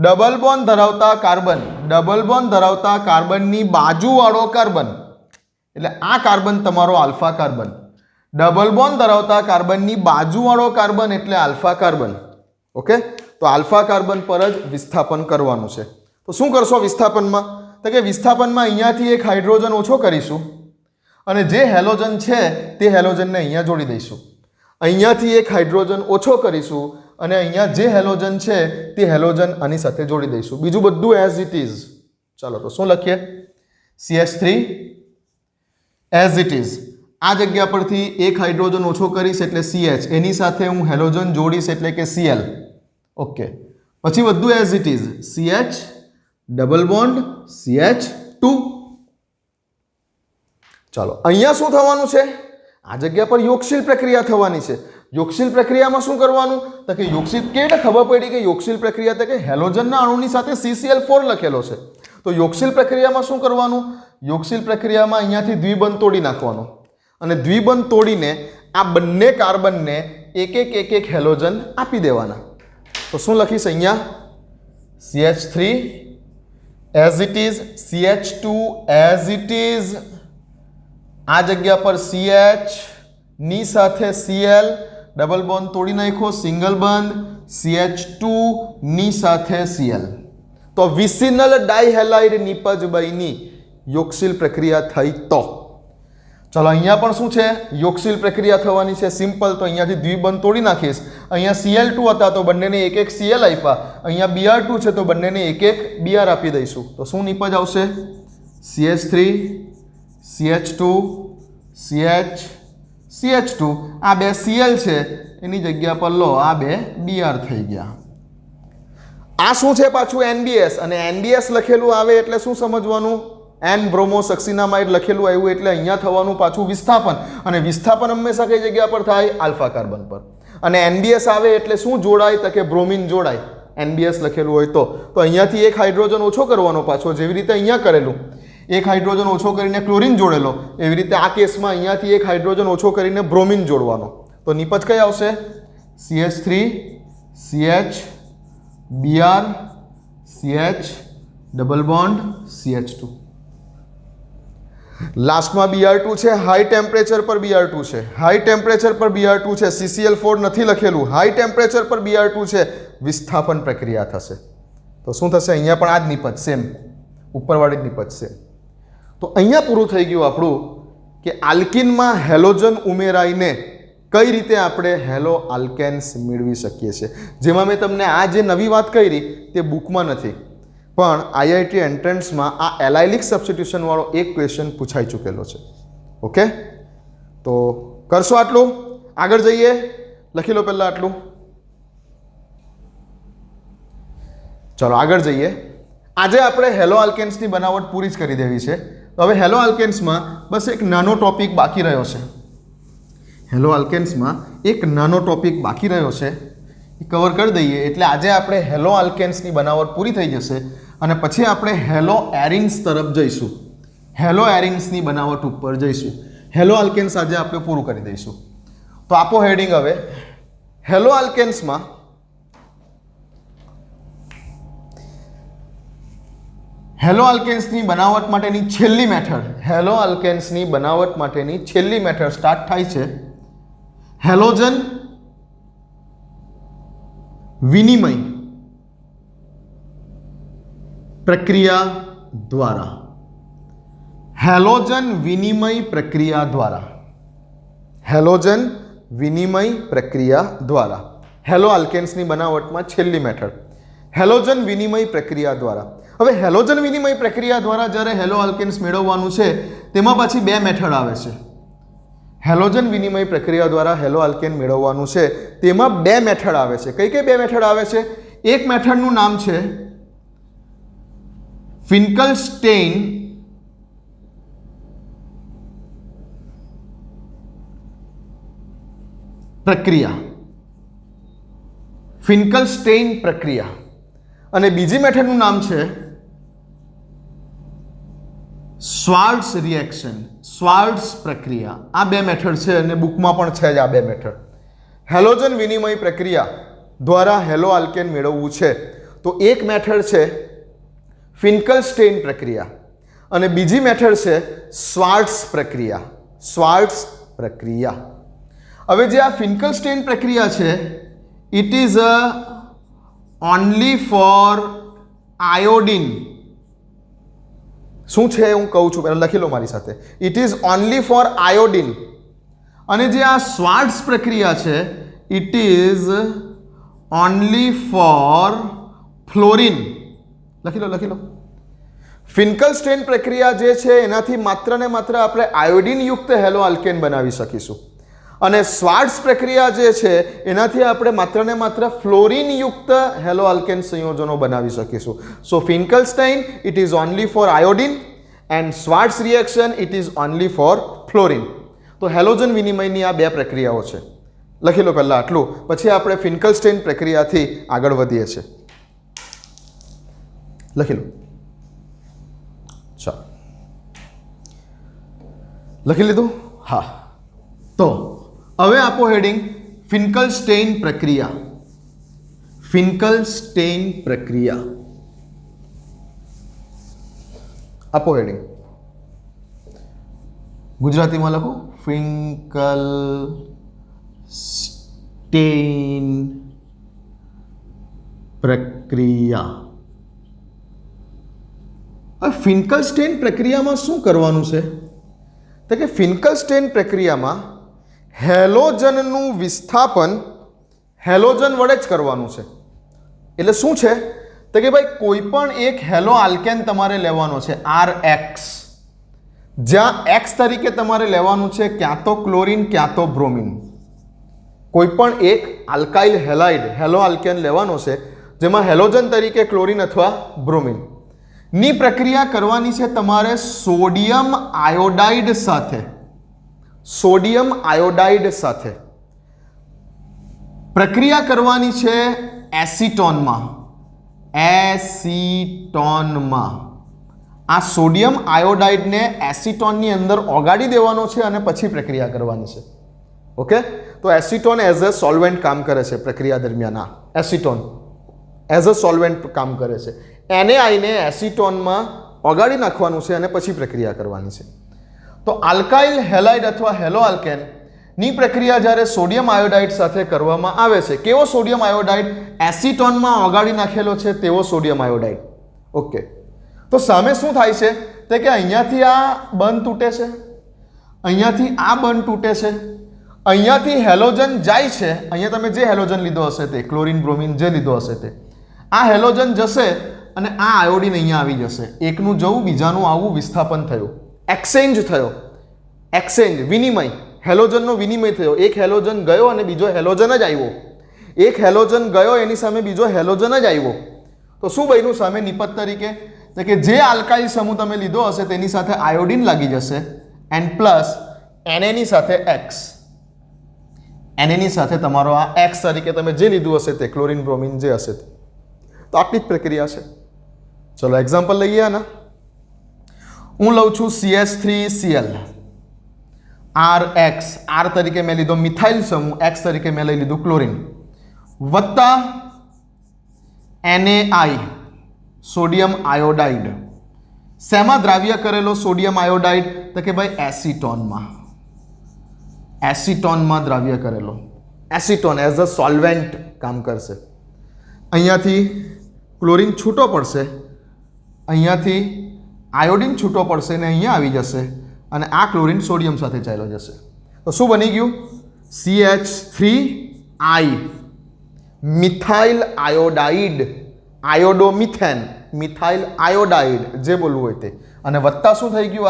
ડબલ બોન્ડ ધરાવતા કાર્બનની બાજુવાળો કાર્બન, એટલે આ કાર્બન તમારો આલ્ફા કાર્બન. ડબલ બોન્ડ ધરાવતા કાર્બનની બાજુવાળો કાર્બન એટલે આલ્ફા કાર્બન. ઓકે, તો આલ્ફા કાર્બન પર જ વિસ્થાપન કરવાનું છે. તો શું કરશો વિસ્થાપનમાં? તો કે વિસ્થાપનમાં અહીંયાથી એક હાઇડ્રોજન ઓછો કરીશું અને જે હેલોજન છે તે હેલોજનને અહીંયા જોડી દઈશું. અહીંયાથી એક હાઇડ્રોજન ઓછો કરીશું અને અહીંયા જે હેલોજન છે તે હેલોજન આની સાથે જોડી દઈશું. બીજું બધું એઝ ઇટ ઇઝ. ચાલો તો શું લખીએ? CH3 as it is. આ જગ્યા પરથી એક હાઇડ્રોજન ઓછો કરીશ એટલે CH, એની સાથે હું હેલોજન જોડીશ એટલે કે Cl. ઓકે, પછી બધું as it is. CH double bond CH2. ચાલો અહીંયા શું થવાનું છે? આ જગ્યા પર યોગશીલ પ્રક્રિયા થવાની છે. યોગશીલ પ્રક્રિયામાં શું કરવાનું? તો કે યોગશીલ કેવી રીતે ખબર પડી કે યોગશીલ પ્રક્રિયા? તો કે હેલોજનના અણુની સાથે CCl4 લખેલો છે. તો યોગશીલ પ્રક્રિયામાં શું કરવાનું? યોગશીલ પ્રક્રિયામાં અહીંયાથી દ્વિબંધ તોડી નાખવાનો અને દ્વિબંધ તોડીને આ બંને કાર્બનને એક એક હેલોજન આપી દેવાના. તો શું લખીશ અહીંયા? CH3 as it is, CH2 as it is. આ જગ્યા પર CH ની સાથે Cl, ડબલ બોન્ડ તોડી નાખો, સિંગલ બંધ, CH2 ની સાથે Cl. તો વિસિનલ ડાયહેલાઇડ નિપજ બની યોગશીલ પ્રક્રિયા થઈ. તો ચલો અહીંયા પણ શું છે? યોગશીલ પ્રક્રિયા થવાની છે. સિમ્પલ. તો અહીંયાથી દ્વિબંધ તોડી નાખીશ. અહીંયા Cl2 હતા તો બંનેને એક Cl આપ્યા. અહીંયા Br2 છે તો બંનેને એક Br આપી દઈશું. તો શું નિપજ આવશે? CH3 CH2 CH CH2. આ બે Cl છે એની જગ્યા પર લો, આ બે Br થઈ ગયા. આ શું છે પાછું? NBS. અને NBS લખેલું આવે એટલે શું સમજવાનું? N બ્રોમો સક્સિનામાઇડ લખેલું આવ્યું એટલે અહીંયા થવાનું પાછું વિસ્થાપન. અને વિસ્થાપન હંમેશા કઈ જગ્યા પર થાય? આલ્ફા કાર્બન પર. અને NBS આવે એટલે શું જોડાય? તો કે બ્રોમિન જોડાય. NBS લખેલું હોય તો અહીંયાથી એક હાઇડ્રોજન ઓછો કરવાનો પાછો, જેવી રીતે અહીંયા કરેલું. એક હાઇડ્રોજન ઓછો કરીને ક્લોરીન જોડેલો, એવી રીતે આ કેસમાં અહીંયાથી એક હાઇડ્રોજન ઓછો કરીને બ્રોમિન જોડવાનો. તો નિપજ કઈ આવશે? CH3 CH Br CH double bond CH2. લાસ્ટમાં Br2 છે. હાઈ ટેમ્પરેચર પર Br2 છે. હાઈ ટેમ્પરેચર પર Br2 છે. CCl4 નથી લખેલું. હાઈ ટેમ્પરેચર પર Br2 છે. વિસ્થાપન પ્રક્રિયા થશે. તો શું થશે? અહીંયા પણ આ જ નિપજ સેમ, ઉપરવાળી જ નિપજ છે. તો અહીંયા પૂરું થઈ ગયું આપણું કે આલ્કિનમાં હેલોજન ઉમેરાઈને કઈ રીતે આપણે હેલો આલ્કેન્સ મેળવી શકીએ છીએ. જેમાં મેં તમને આ જે નવી વાત કરી તે બુકમાં નથી, પણ IIT એન્ટ્રન્સમાં આ એલાઇલિક સબસ્ટિટ્યુશન વાળો એક ક્વેશ્ચન પૂછાઈ ચૂકેલો છે. ઓકે, તો કરશો આટલું? આગળ જઈએ. લખી લો પહેલાં આટલું. ચલો આગળ જઈએ. આજે આપણે હેલો આલ્કેન્સની બનાવટ પૂરી જ કરી દેવી છે. તો હવે હેલો આલ્કેન્સમાં બસ એક નાનો ટોપિક બાકી રહ્યો છે. હેલો આલ્કેન્સમાં એક નાનો ટોપિક બાકી રહ્યો છે, એ કવર કરી દઈએ એટલે આજે આપણે હેલો આલ્કેન્સની બનાવટ પૂરી થઈ જશે અને પછી આપણે હેલો એરિન્સ તરફ જઈશું. હેલો એરિન્સની બનાવટ ઉપર જઈશું. હેલો આલ્કેન્સ આજે આપણે પૂરું કરી દઈશું. તો આપો હેડિંગ હવે. હેલો આલ્કેન્સમાં હેલો આલ્કેન્સની બનાવટ માટેની છેલ્લી મેથડ, હેલો આલ્કેન્સની બનાવટ માટેની છેલ્લી મેથડ સ્ટાર્ટ થાય છે હેલોજન વિનિમય પ્રક્રિયા દ્વારા. હેલોજન વિનિમય પ્રક્રિયા દ્વારા, હેલોજન વિનિમય પ્રક્રિયા દ્વારા, હેલો આલ્કેન્સની બનાવટમાં છેલ્લી મેથડ હેલોજન વિનિમય પ્રક્રિયા દ્વારા. હવે હેલોજન વિનિમય પ્રક્રિયા દ્વારા જ્યારે હેલો આલ્કેન્સ મેળવવાનું છે તેમાં પાછી બે મેથડ આવે છે. હેલોજન વિનિમય પ્રક્રિયા દ્વારા હેલો આલ્કેન મેળવવાનું છે તેમાં બે મેથડ આવે છે. કઈ કઈ બે મેથડ આવે છે? એક મેથડનું નામ છે ફિન્કલસ્ટેઇન પ્રક્રિયા, ફિન્કલસ્ટેઇન પ્રક્રિયા, અને બીજી મેથડનું નામ છે સ્વાર્ટ્સ રિએક્શન, સ્વાર્ટ્સ પ્રક્રિયા. આ બે મેથડ છે અને બુકમાં પણ છે જ આ બે મેથડ. હેલોજન વિનિમય પ્રક્રિયા દ્વારા હેલો આલ્કેન મેળવવું છે તો એક મેથડ છે ફિન્કલસ્ટેઇન પ્રક્રિયા અને બીજી મેથડ છે સ્વાર્ટ્સ પ્રક્રિયા, સ્વાર્ટ્સ પ્રક્રિયા. હવે જે આ ફિન્કલસ્ટેઇન પ્રક્રિયા છે it is only for iodine. શું છે હું કહું છું, પહેલાં લખી લો મારી સાથે. It is only for iodine. અને જે આ સ્વાર્ટ્સ પ્રક્રિયા છે it is only for fluorine. લખી લો, લખી લો. ફિન્કલસ્ટેઇન પ્રક્રિયા જે છે એનાથી માત્ર ને માત્ર આપણે આયોડિન યુક્ત હેલો આલ્કેન બનાવી શકીશું અને સ્વાર્ટ્સ પ્રક્રિયા જે છે એનાથી આપણે માત્ર ને માત્ર ફ્લોરિન યુક્ત હેલો આલ્કેન સંયોજનો બનાવી શકીશું. So Finkelstein it is only for iodine and Swarts reaction it is only for fluorine. તો હેલોજન વિનિમયની આ બે પ્રક્રિયાઓ છે. લખી લો પહેલાં આટલું, પછી આપણે ફિન્કલસ્ટેઇન પ્રક્રિયાથી આગળ વધીએ છીએ. લખી લો. ચાલો, લખી લીધું? હા. તો હવે આપો હેડિંગ ફિન્કલસ્ટેઇન પ્રક્રિયા, ફિન્કલસ્ટેઇન પ્રક્રિયા આપો હેડિંગ. ગુજરાતીમાં લખો ફિન્કલસ્ટેઇન પ્રક્રિયા. હવે ફિન્કલસ્ટેઇન પ્રક્રિયામાં શું કરવાનું છે તો કે ફિન્કલસ્ટેઇન પ્રક્રિયામાં હેલોજનનું વિસ્થાપન હેલોજન વડે જ કરવાનું છે. એટલે શું છે તો કે ભાઈ કોઈ પણ એક હેલો આલ્કેન તમારે લેવાનો છે RX, જ્યાં X તરીકે તમારે લેવાનું છે ક્યાં તો ક્લોરીન ક્યાં તો બ્રોમિન. કોઈ પણ એક આલ્કાઇલ હેલાઇડ હેલો આલ્કેન લેવાનો છે જેમાં હેલોજન તરીકે ક્લોરીન અથવા બ્રોમિન ની પ્રક્રિયા કરવાની છે તમારે સોડિયમ આયોડાઇડ સાથે. સોડિયમ આયોડાઇડ સાથે પ્રક્રિયા કરવાની છે એસિટોનમાં, એસિટોનમાં. આ સોડિયમ આયોડાઇડને એસિટોનની અંદર ઓગાળી દેવાનો છે અને પછી પ્રક્રિયા કરવાની છે. ઓકે, તો એસિટોન એઝ અ સોલ્વેન્ટ કામ કરે છે પ્રક્રિયા દરમિયાન. આ એસિટોન એઝ અ સોલ્વેન્ટ કામ કરે છે. એને આઈને એસિટોનમાં ઓગાળી નાખવાનું છે અને પછી પ્રક્રિયા કરવાની છે. તો આલ્કાઇલ હેલાઇડ અથવા હેલો આલ્કેન ની પ્રક્રિયા જ્યારે સોડિયમ આયોડાઇડ સાથે કરવામાં આવે છે, કેવો સોડિયમ આયોડાઇડ? એસિટોનમાં ઓગાળી નાખેલો છે તેવો સોડિયમ આયોડાઇડ. ઓકે, તો સામે શું થાય છે તે કે અહીંયાથી આ બંધ તૂટે છે, અહીંયાથી આ બંધ તૂટે છે, અહીંયાથી હેલોજન જાય છે. અહીંયા તમે જે હેલોજન લીધો હશે તે ક્લોરીન બ્રોમિન જે લીધો હશે તે આ હેલોજન જશે અને આ આયોડિન અહીંયા આવી જશે. એકનું જવું બીજાનું આવવું, વિસ્થાપન થયું, એક્સચેન્જ થયો, એક્સચેન્જ વિનિમય, હેલોજનનો વિનિમય થયો. એક હેલોજન ગયો અને બીજો હેલોજન જ આવ્યો. એક હેલોજન ગયો એની સામે બીજો હેલોજન જ આવ્યો. તો શું બન્યું સામે નિપત તરીકે? તો કે જે આલ્કાઇલ સમૂહ તમે લીધો હશે તેની સાથે આયોડિન લાગી જશે એન્ડ પ્લસ Na સાથે X. Na સાથે તમારો આ X તરીકે તમે જે લીધું હશે તે ક્લોરીન બ્રોમિન જે હશે તે. તો આટલી જ પ્રક્રિયા છે. ચલો એક્ઝામ્પલ લઈએ આના. હું લઉં છું CH3Cl, RX, R તરીકે મેં લીધો મિથાઇલ સમૂહ, X તરીકે મેં લઈ લીધું ક્લોરીન, વત્તા NaI સોડિયમ આયોડાઇડ. શેમાં દ્રાવ્ય કરેલો સોડિયમ આયોડાઇડ? તો કે ભાઈ એસિટોનમાં, એસિટોનમાં દ્રાવ્ય કરેલો. એસિટોન એઝ અ સોલ્વેન્ટ કામ કરશે. અહીંયાથી ક્લોરીન છૂટો પડશે, અહીંયાથી આયોડિન છૂટો પડશે ને અહીંયા આવી જશે અને આ ક્લોરિન સોડિયમ સાથે ચાલ્યો જશે. તો શું બની ગયું? CH3I methyl iodide, iodomethane, methyl iodide, જે બોલવું હોય તે, અને વત્તા શું થઈ ગયું?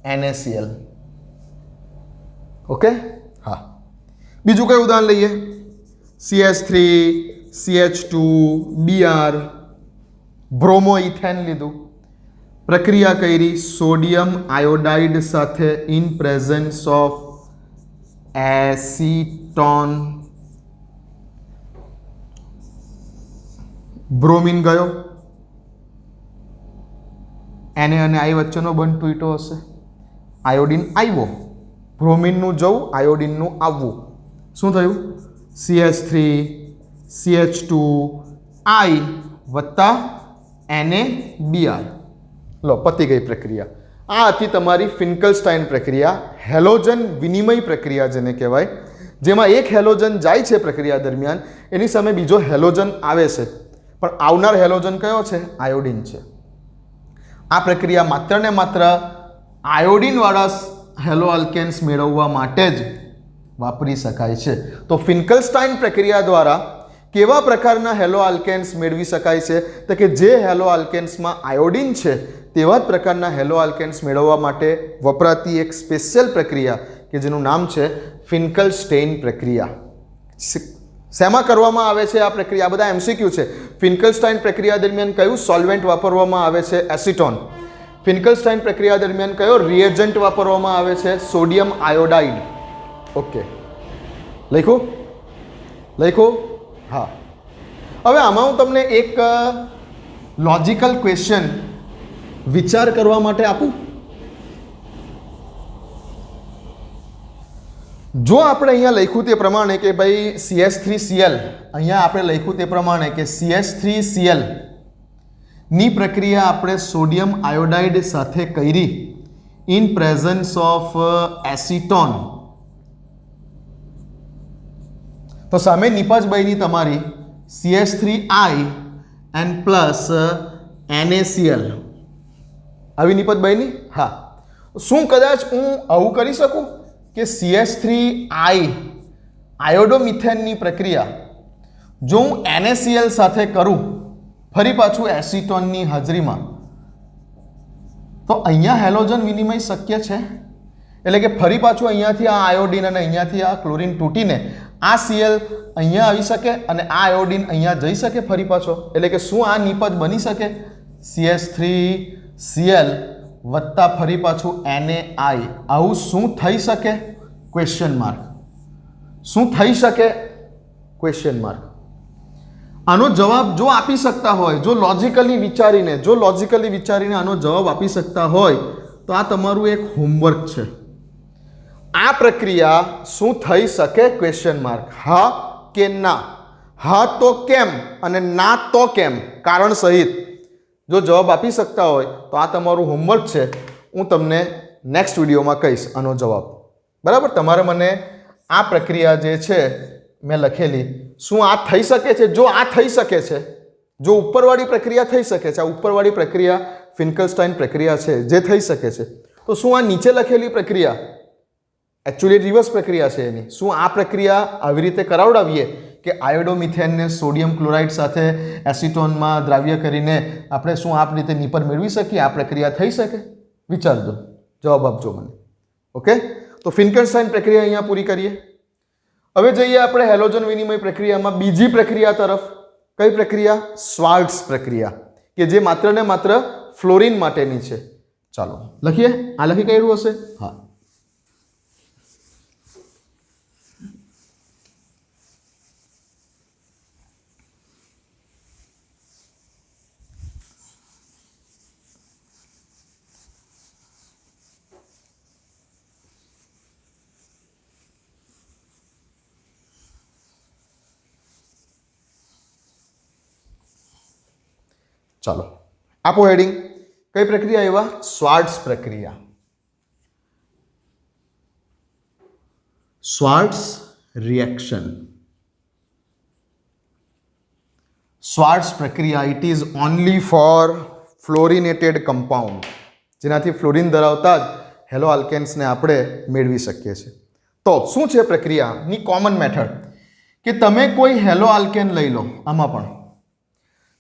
આ NaCl. ઓકે, હા. બીજું કયું ઉદાહરણ લઈએ? CH3, CH2, Br, બ્રોમોઇથેન લીધું. પ્રક્રિયા કરી સોડિયમ આયોડાઇડ સાથે in presence of acetone, bromine ગયો, Na અને I વચ્ચેનો બંધ તૂટ્યો હશે, આયોડિન આવ્યો, બ્રોમિનનું જવું, આયોડિનનું આવવું. શું થયું? CH3, CH2I વત્તા NaBr. લો, પતી ગઈ પ્રક્રિયા. આ હતી તમારી ફિન્કલસ્ટાઇન પ્રક્રિયા, હેલોજન વિનિમય પ્રક્રિયા જેને કહેવાય, જેમાં એક હેલોજન જાય છે પ્રક્રિયા દરમિયાન, એની સામે બીજો હેલોજન આવે છે, પણ આવનાર હેલોજન કયો છે? આયોડિન છે. આ પ્રક્રિયા માત્ર ને માત્ર આયોડિનવાળા હેલો આલ્કેન્સ મેળવવા માટે જ વાપરી શકાય છે. તો ફિન્કલસ્ટાઇન પ્રક્રિયા દ્વારા કેવા પ્રકારના હેલો આલ્કેન્સ મેળવી શકાય છે? તો કે જે હેલો આલ્કેન્સમાં આયોડિન છે તેવા જ પ્રકારના હેલો આલ્કેન્સ મેળવવા માટે વપરાતી એક સ્પેશિયલ પ્રક્રિયા કે જેનું નામ છે ફિન્કલસ્ટેઇન પ્રક્રિયા. શેમાં કરવામાં આવે છે આ પ્રક્રિયા? આ બધા MCQ છે. ફિન્કલસ્ટાઇન પ્રક્રિયા દરમિયાન કયું સોલ્વેન્ટ વાપરવામાં આવે છે? એસિટોન. ફિન્કલસ્ટાઇન પ્રક્રિયા દરમિયાન કયો રિએજન્ટ વાપરવામાં આવે છે? Sodium iodide. ઓકે, લખ્યું? હા. હવે આમાં હું તમને એક લોજિકલ ક્વેશ્ચન વિચાર કરવા માટે આપું. જો આપણે અહીંયા લખ્યું તે પ્રમાણે કે ભાઈ CH3Cl, અહીંયા આપણે લખ્યું તે પ્રમાણે કે CH3Cl ની પ્રક્રિયા આપણે સોડિયમ આયોડાઇડ સાથે કરી ઇન પ્રેઝન્સ ઓફ એસિટોન, તો સામે નિપજ બની તમારી CH3I and પ્લસ NaCl. આવી નિપજ બની? હા. શું કદાચ હું આવું કરી શકું કે CH3I આયોડોમિથેનની પ્રક્રિયા જો હું NaCl સાથે કરું ફરી પાછું એસિટોનની હાજરીમાં, તો અહીંયા હેલોજન વિનિમય શક્ય છે? એટલે કે ફરી પાછું અહીંયાથી આ આયોડિન અને અહીંયાથી આ ક્લોરિન તૂટીને આ Cl અહીંયા આવી શકે અને આ આયોડિન અહીંયા જઈ શકે ફરી પાછો? એટલે કે શું આ નિપજ બની શકે? CH3Cl વત્તા ફરી પાછું NaI. આવું શું થઈ શકે? Question mark. શું થઈ શકે? Question mark. આનો જવાબ જો આપી શકતા હોય, જો લોજિકલી વિચારીને આનો જવાબ આપી શકતા હોય તો આ તમારું એક હોમવર્ક છે. આ પ્રક્રિયા શું થઈ શકે? Question mark. હા કે ના? હા તો કેમ અને ના તો કેમ? કારણ સહિત જો જવાબ આપી શકતા હોય તો આ તમારું હોમવર્ક છે. હું તમને નેક્સ્ટ વિડીયોમાં કહીશ આનો જવાબ. બરાબર? તમારે મને આ પ્રક્રિયા જે છે મેં લખેલી, શું આ થઈ શકે છે? જો આ થઈ શકે છે, જો ઉપરવાળી પ્રક્રિયા થઈ શકે છે, આ ઉપરવાળી પ્રક્રિયા ફિન્કલસ્ટાઇન પ્રક્રિયા છે જે થઈ શકે છે, તો શું આ નીચે લખેલી પ્રક્રિયા એકચ્યુઅલી રિવર્સ પ્રક્રિયા છે એની, શું આ પ્રક્રિયા આવી રીતે કરાવડાવીએ કે આયોડોમિથેનને સોડિયમ ક્લોરાઇડ સાથે એસિટોનમાં દ્રાવ્ય કરીને આપણે શું આ રીતે નિપજ મેળવી શકીએ? આ પ્રક્રિયા થઈ શકે? વિચારજો, જવાબ આપજો મને. ઓકે, તો ફિન્કલસ્ટાઇન પ્રક્રિયા અહીંયા પૂરી કરીએ. હવે જઈએ આપણે હેલોજન વિનિમય પ્રક્રિયામાં બીજી પ્રક્રિયા તરફ. કઈ પ્રક્રિયા? શ્વાર્ટ્ઝ પ્રક્રિયા, કે જે માત્ર ને માત્ર ફ્લોરિન માટેની છે. ચાલો લખીએ. આ લખી કાઢ્યું હશે? હા. ચાલો આપો હેડિંગ. કઈ પ્રક્રિયા એવા? શ્વાર્ટ્ઝ પ્રક્રિયા. શ્વાર્ટ્ઝ રિએક્શન. શ્વાર્ટ્ઝ પ્રક્રિયા, it is only for fluorinated compound, જેનાથી ફ્લોરિન ધરાવતા જ હેલો આલ્કેન્સને આપણે મેળવી શકીએ છીએ. તો શું છે પ્રક્રિયાની કોમન મેથડ કે તમે કોઈ હેલો આલ્કેન લઈ લો, આમાં પણ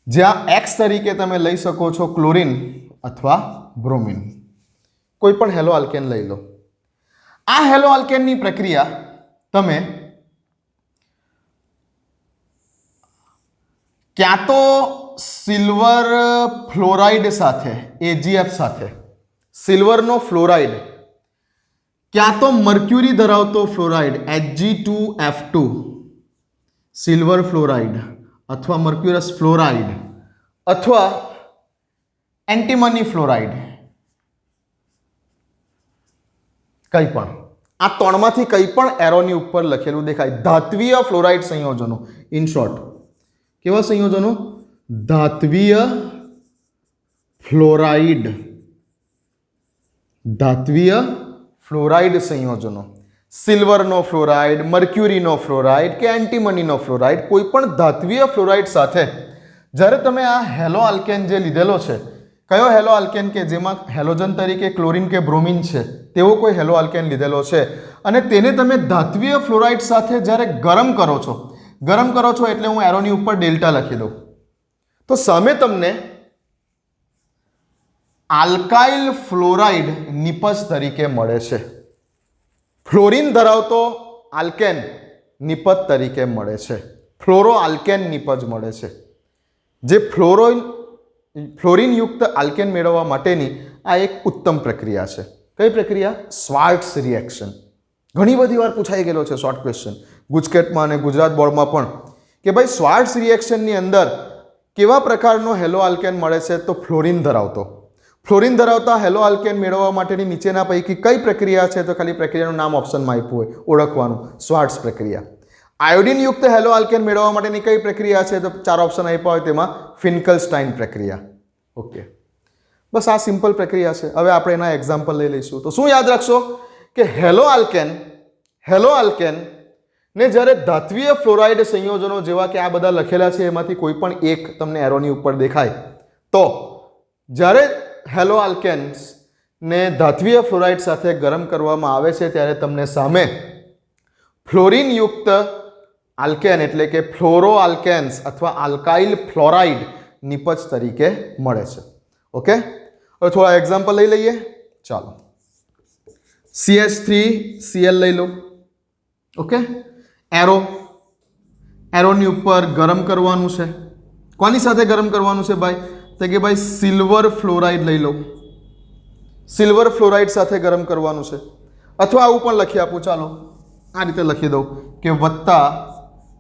જ્યાં એક્સ તરીકે તમે લઈ શકો છો ક્લોરિન અથવા બ્રોમિન, કોઈ પણ હેલો આલ્કેન લઈ લો. આ હેલો આલ્કેનની પ્રક્રિયા તમે ક્યાં તો સિલ્વર ફ્લોરાઇડ સાથે, AgF સાથે, સિલ્વરનો ફ્લોરાઇડ, ક્યાં તો મર્ક્યુરી ધરાવતો ફ્લોરાઇડ Hg2F2, સિલ્વર ફ્લોરાઇડ અથવા મર્ક્યુરસ ફ્લોરાઇડ, અથવા એન્ટીમની ફ્લોરાઇડ, કંઈ પણ આ ત્રણમાંથી કંઈ પણ એરોની ઉપર લખેલું દેખાય. ધાત્વીય ફ્લોરાઇડ સંયોજનો, ઇન શોર્ટ કેવા સંયોજનો? ધાત્વીય ફ્લોરાઇડ, ધાત્વીય ફ્લોરાઇડ સંયોજનો, સિલ્વરનો ફ્લોરાઇડ, મર્ક્યુરીનો ફ્લોરાઇડ કે એન્ટીમનીનો ફ્લોરાઇડ, કોઈ પણ ધાત્વીય ફ્લોરાઇડ સાથે જ્યારે તમે આ હેલો આલ્કેન જે લીધેલો છે, કયો હેલો આલ્કેન કે જેમાં હેલોજન તરીકે ક્લોરિન કે બ્રોમિન છે, તેવો કોઈ હેલો આલ્કેન લીધેલો છે અને તેને તમે ધાત્વીય ફ્લોરાઇડ સાથે જ્યારે ગરમ કરો છો એટલે હું એરોની ઉપર ડેલ્ટા લખી દઉં, તો સામે તમને આલ્કાઇલ ફ્લોરાઇડ નિપજ તરીકે મળે છે. ફ્લોરિન ધરાવતો આલ્કેન નિપજ તરીકે મળે છે, ફ્લોરો આલ્કેન નિપજ મળે છે. જે ફ્લોરિનયુક્ત આલ્કેન મેળવવા માટેની આ એક ઉત્તમ પ્રક્રિયા છે. કઈ પ્રક્રિયા? Schwarz reaction. ઘણી બધી વાર પૂછાઈ ગયેલો છે શોર્ટ ક્વેશ્ચન ગુજકેટમાં અને ગુજરાત બોર્ડમાં પણ, કે ભાઈ સ્વાર્ટ્સ રિએક્શનની અંદર કેવા પ્રકારનો હેલો આલ્કેન મળે છે? તો ફ્લોરિન ધરાવતા હેલો આલ્કેન મેળવવા માટેની નીચેના પૈકી કઈ પ્રક્રિયા છે? તો ખાલી પ્રક્રિયાનું નામ ઓપ્શનમાં આપ્યું હોય, ઓળખવાનું, સ્વાર્ટ્સ પ્રક્રિયા. આયોડિનયુક્ત હેલો આલ્કેન મેળવવા માટેની કઈ પ્રક્રિયા છે? તો 4 ઓપ્શન આપ્યા હોય તેમાં ફિન્કલસ્ટાઇન પ્રક્રિયા. ઓકે, બસ આ સિમ્પલ પ્રક્રિયા છે. હવે આપણે એના એક્ઝામ્પલ લઈ લઈશું. તો શું યાદ રાખશો કે હેલો આલ્કેન ને જ્યારે ધાત્વીય ફ્લોરાઇડ સંયોજનો જેવા કે આ બધા લખેલા છે એમાંથી કોઈ પણ એક તમને એરોની ઉપર દેખાય, તો જ્યારે હેલો આલ્કેન્સ ને ધાત્વીય ફ્લોરાઇડ સાથે ગરમ કરવામાં આવે છે ત્યારે તમને સામે ફ્લોરિનયુક્ત આલ્કેન એટલે કે ફ્લોરો આલ્કેન્સ અથવા આલ્કાઇલ ફ્લોરાઇડ નિપજ તરીકે મળે છે. ઓકે, હવે થોડા એક્ઝામ્પલ લઈ લઈએ. ચાલો, CH3Cl લઈ લો. ઓકે, એરોની ઉપર ગરમ કરવાનું છે. કોની સાથે ગરમ કરવાનું છે ભાઈ? તો કે ભાઈ સિલ્વર ફ્લોરાઇડ લઈ લો, સિલ્વર ફ્લોરાઇડ સાથે ગરમ કરવાનું છે. અથવા આવું પણ લખી આપું, ચાલો આ રીતે લખી દઉં કે વત્તા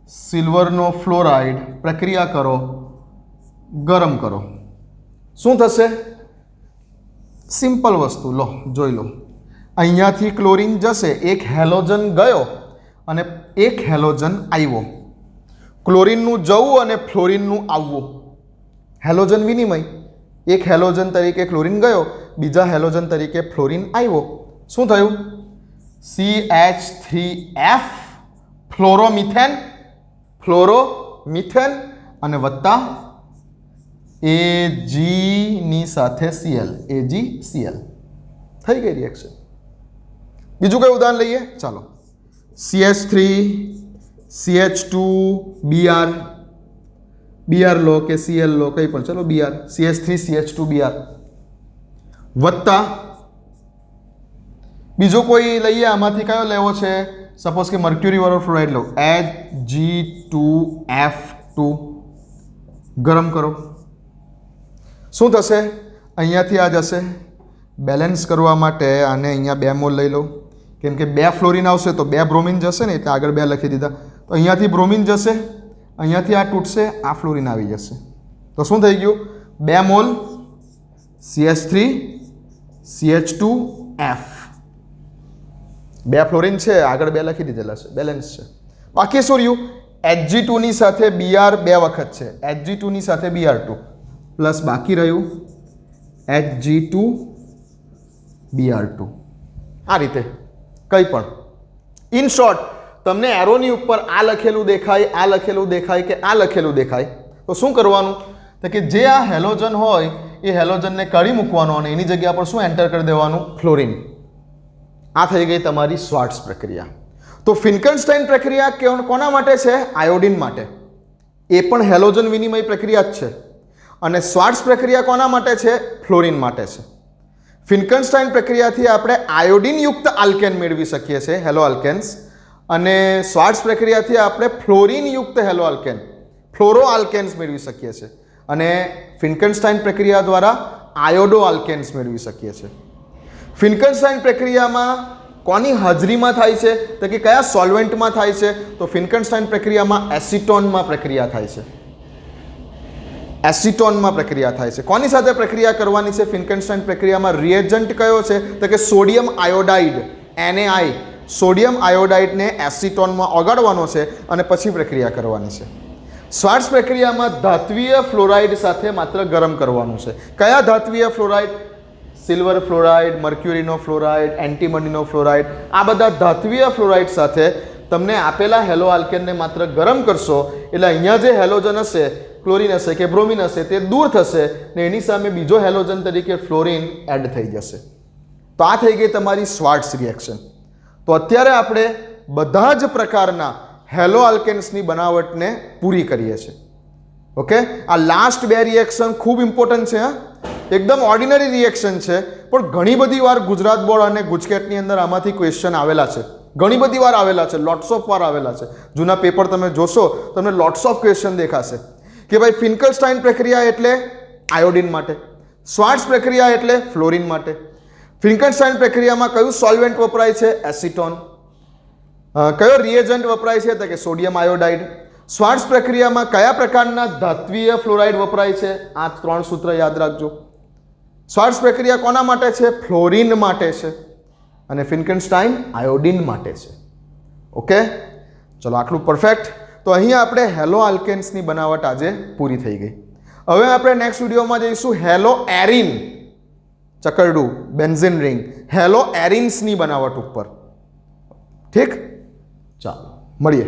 સિલ્વરનો ફ્લોરાઇડ, પ્રક્રિયા કરો, ગરમ કરો. શું થશે? સિમ્પલ વસ્તુ, લો જોઈ લો. અહીંયાથી ક્લોરિન જશે, એક હેલોજન ગયો અને એક હેલોજન આવ્યો. ક્લોરિનનું જવું અને ફ્લોરિનનું આવવું, હેલોજન વિનિમય. એક હેલોજન તરીકે ક્લોરિન ગયો, બીજા હેલોજન તરીકે ફ્લોરિન આવ્યો. શું થયું? CH3F ફ્લોરોમિથેન અને વત્તા Ag ની સાથે Cl, AgCl. થઈ ગઈ રિએક્શન. બીજું કઈ ઉદાહરણ લઈએ? ચાલો, CH3 CH2 Br લો કે Cl લો, કંઈ પણ, ચલો Br, CH3 CH2 Br વત્તા બીજો કોઈ લઈએ. આમાંથી કયો લેવો છે? સપોઝ કે મર્ક્યુરી વાળો ફ્લોરાઇડ લો, Hg2F2, ગરમ કરો. શું થશે? અહીંયાથી આ જશે, બેલેન્સ કરવા માટે આને અહીંયા 2 મોલ લઈ લો, કેમ કે 2 ફ્લોરિન આવશે તો 2 બ્રોમિન જશે ને, એટલે આગળ 2 લખી દીધા. તો અહીંયાથી બ્રોમિન જશે, અહીંયાથી આ તૂટશે, આ ફ્લોરિન આવી જશે. તો શું થઈ ગયું? 2 મોલ CH3 CH2F, 2 ફ્લોરિન છે, આગળ 2 લખી દીધેલા છે, બેલેન્સ છે. બાકી શું રહ્યું? Hg2 ની સાથે Br 2 વખત છે, Hg2 ની સાથે Br2 પ્લસ બાકી રહ્યું Hg2Br2. આ રીતે કંઈ પણ. ઇન શોર્ટ, તમને એરોની ઉપર આ લખેલું દેખાય, આ લખેલું દેખાય કે આ લખેલું દેખાય, તો શું કરવાનું? તો કે જે આ હેલોજન હોય એ હેલોજનને કાઢી મૂકવાનો અને એની જગ્યા પર શું એન્ટર કરી દેવાનું? ફ્લોરિન. આ થઈ ગઈ તમારી શ્વાર્ટ્ઝ પ્રક્રિયા. તો ફિન્કનસ્ટાઇન પ્રક્રિયા કોના માટે છે? આયોડિન માટે. એ પણ હેલોજન વિનિમય પ્રક્રિયા જ છે. અને શ્વાર્ટ્ઝ પ્રક્રિયા કોના માટે છે? ફ્લોરિન માટે છે. ફિન્કનસ્ટાઇન પ્રક્રિયાથી આપણે આયોડિનયુક્ત આલ્કેન મેળવી શકીએ છીએ, હેલો આલ્કેન્સ. અને શ્વાર્ટ્ઝ પ્રક્રિયાથી આપણે ફ્લોરિનયુક્ત હેલો આલ્કેન, ફ્લોરો આલ્કેન્સ મેળવી શકીએ છીએ. અને ફિન્કનસ્ટાઇન પ્રક્રિયા દ્વારા આયોડો આલ્કેન્સ મેળવી શકીએ છીએ. ફિન્કનસ્ટાઇન પ્રક્રિયામાં કોની હાજરીમાં થાય છે? તો કે કયા સોલ્વેન્ટમાં થાય છે? તો ફિન્કનસ્ટાઇન પ્રક્રિયામાં એસિટોનમાં પ્રક્રિયા થાય છે. એસિટોનમાં પ્રક્રિયા થાય છે. કોની સાથે પ્રક્રિયા કરવાની છે ફિન્કનસ્ટાઇન પ્રક્રિયામાં? રિએજન્ટ કયો છે? તો કે સોડિયમ આયોડાઇડ, NaI. સોડિયમ આયોડાઇડને એસિટોનમાં ઓગાળવાનો છે અને પછી પ્રક્રિયા કરવાની છે. શ્વાર્ટ્ઝ પ્રક્રિયામાં ધાત્વીય ફ્લોરાઇડ સાથે માત્ર ગરમ કરવાનું છે. કયા ધાત્વીય ફ્લોરાઇડ? સિલ્વર ફ્લોરાઇડ, મર્ક્યુરીનો ફ્લોરાઇડ, એન્ટીમનીનો ફ્લોરાઇડ. આ બધા ધાત્વીય ફ્લોરાઇડ સાથે તમને આપેલા હેલો આલ્કેનને માત્ર ગરમ કરશો એટલે અહીંયા જે હેલોજન હશે, ક્લોરીન હશે કે બ્રોમિન હશે, તે દૂર થશે ને એની સામે બીજો હેલોજન તરીકે ફ્લોરિન એડ થઈ જશે. તો આ થઈ ગઈ તમારી શ્વાર્ટ્ઝ રિએક્શન. તો અત્યારે આપણે બધા જ પ્રકારના હેલો આલ્કેન્સની બનાવટને પૂરી કરીએ છીએ. ઓકે, આ લાસ્ટ બે રિએક્શન ખૂબ ઇમ્પોર્ટન્ટ છે. એકદમ ઓર્ડિનરી રિએક્શન છે, પણ ઘણી બધી વાર ગુજરાત બોર્ડ અને ગુજકેટની અંદર આમાંથી ક્વેશ્ચન આવેલા છે. ઘણી બધી વાર આવેલા છે, લોટ્સ ઓફ વાર આવેલા છે. જૂના પેપર તમે જોશો તમને લોટ્સ ઓફ ક્વેશ્ચન દેખાશે કે ભાઈ ફિન્કનસ્ટાઇન પ્રક્રિયા એટલે આયોડિન માટે, શ્વાર્ટ્ઝ પ્રક્રિયા એટલે ફ્લોરિન માટે. ફિન્કનસ્ટાઇન પ્રક્રિયામાં કયું સોલ્વેન્ટ વપરાય છે? એસિટોન. કયો રિએજન્ટ વપરાય છે? તો કે સોડિયમ આયોડાઇડ. શ્વાર્ટ્ઝ પ્રક્રિયામાં કયા પ્રકારના ધાત્વીય ફ્લોરાઇડ વપરાય છે? આ 3 સૂત્ર યાદ રાખજો. શ્વાર્ટ્ઝ પ્રક્રિયા કોના માટે છે? ફ્લોરિન માટે છે. અને ફિન્કનસ્ટાઇન આયોડિન માટે છે. ઓકે, ચલો આટલું પરફેક્ટ. તો અહીંયા આપણે હેલો આલ્કેન્સની બનાવટ આજે પૂરી થઈ ગઈ. હવે આપણે નેક્સ્ટ વિડીયોમાં જઈશું હેલો એરિન, ચકરડું, બેન્ઝીન રિંગ, હેલો એરિન્સની બનાવટ ઉપર. ઠીક, ચાલો મળીએ.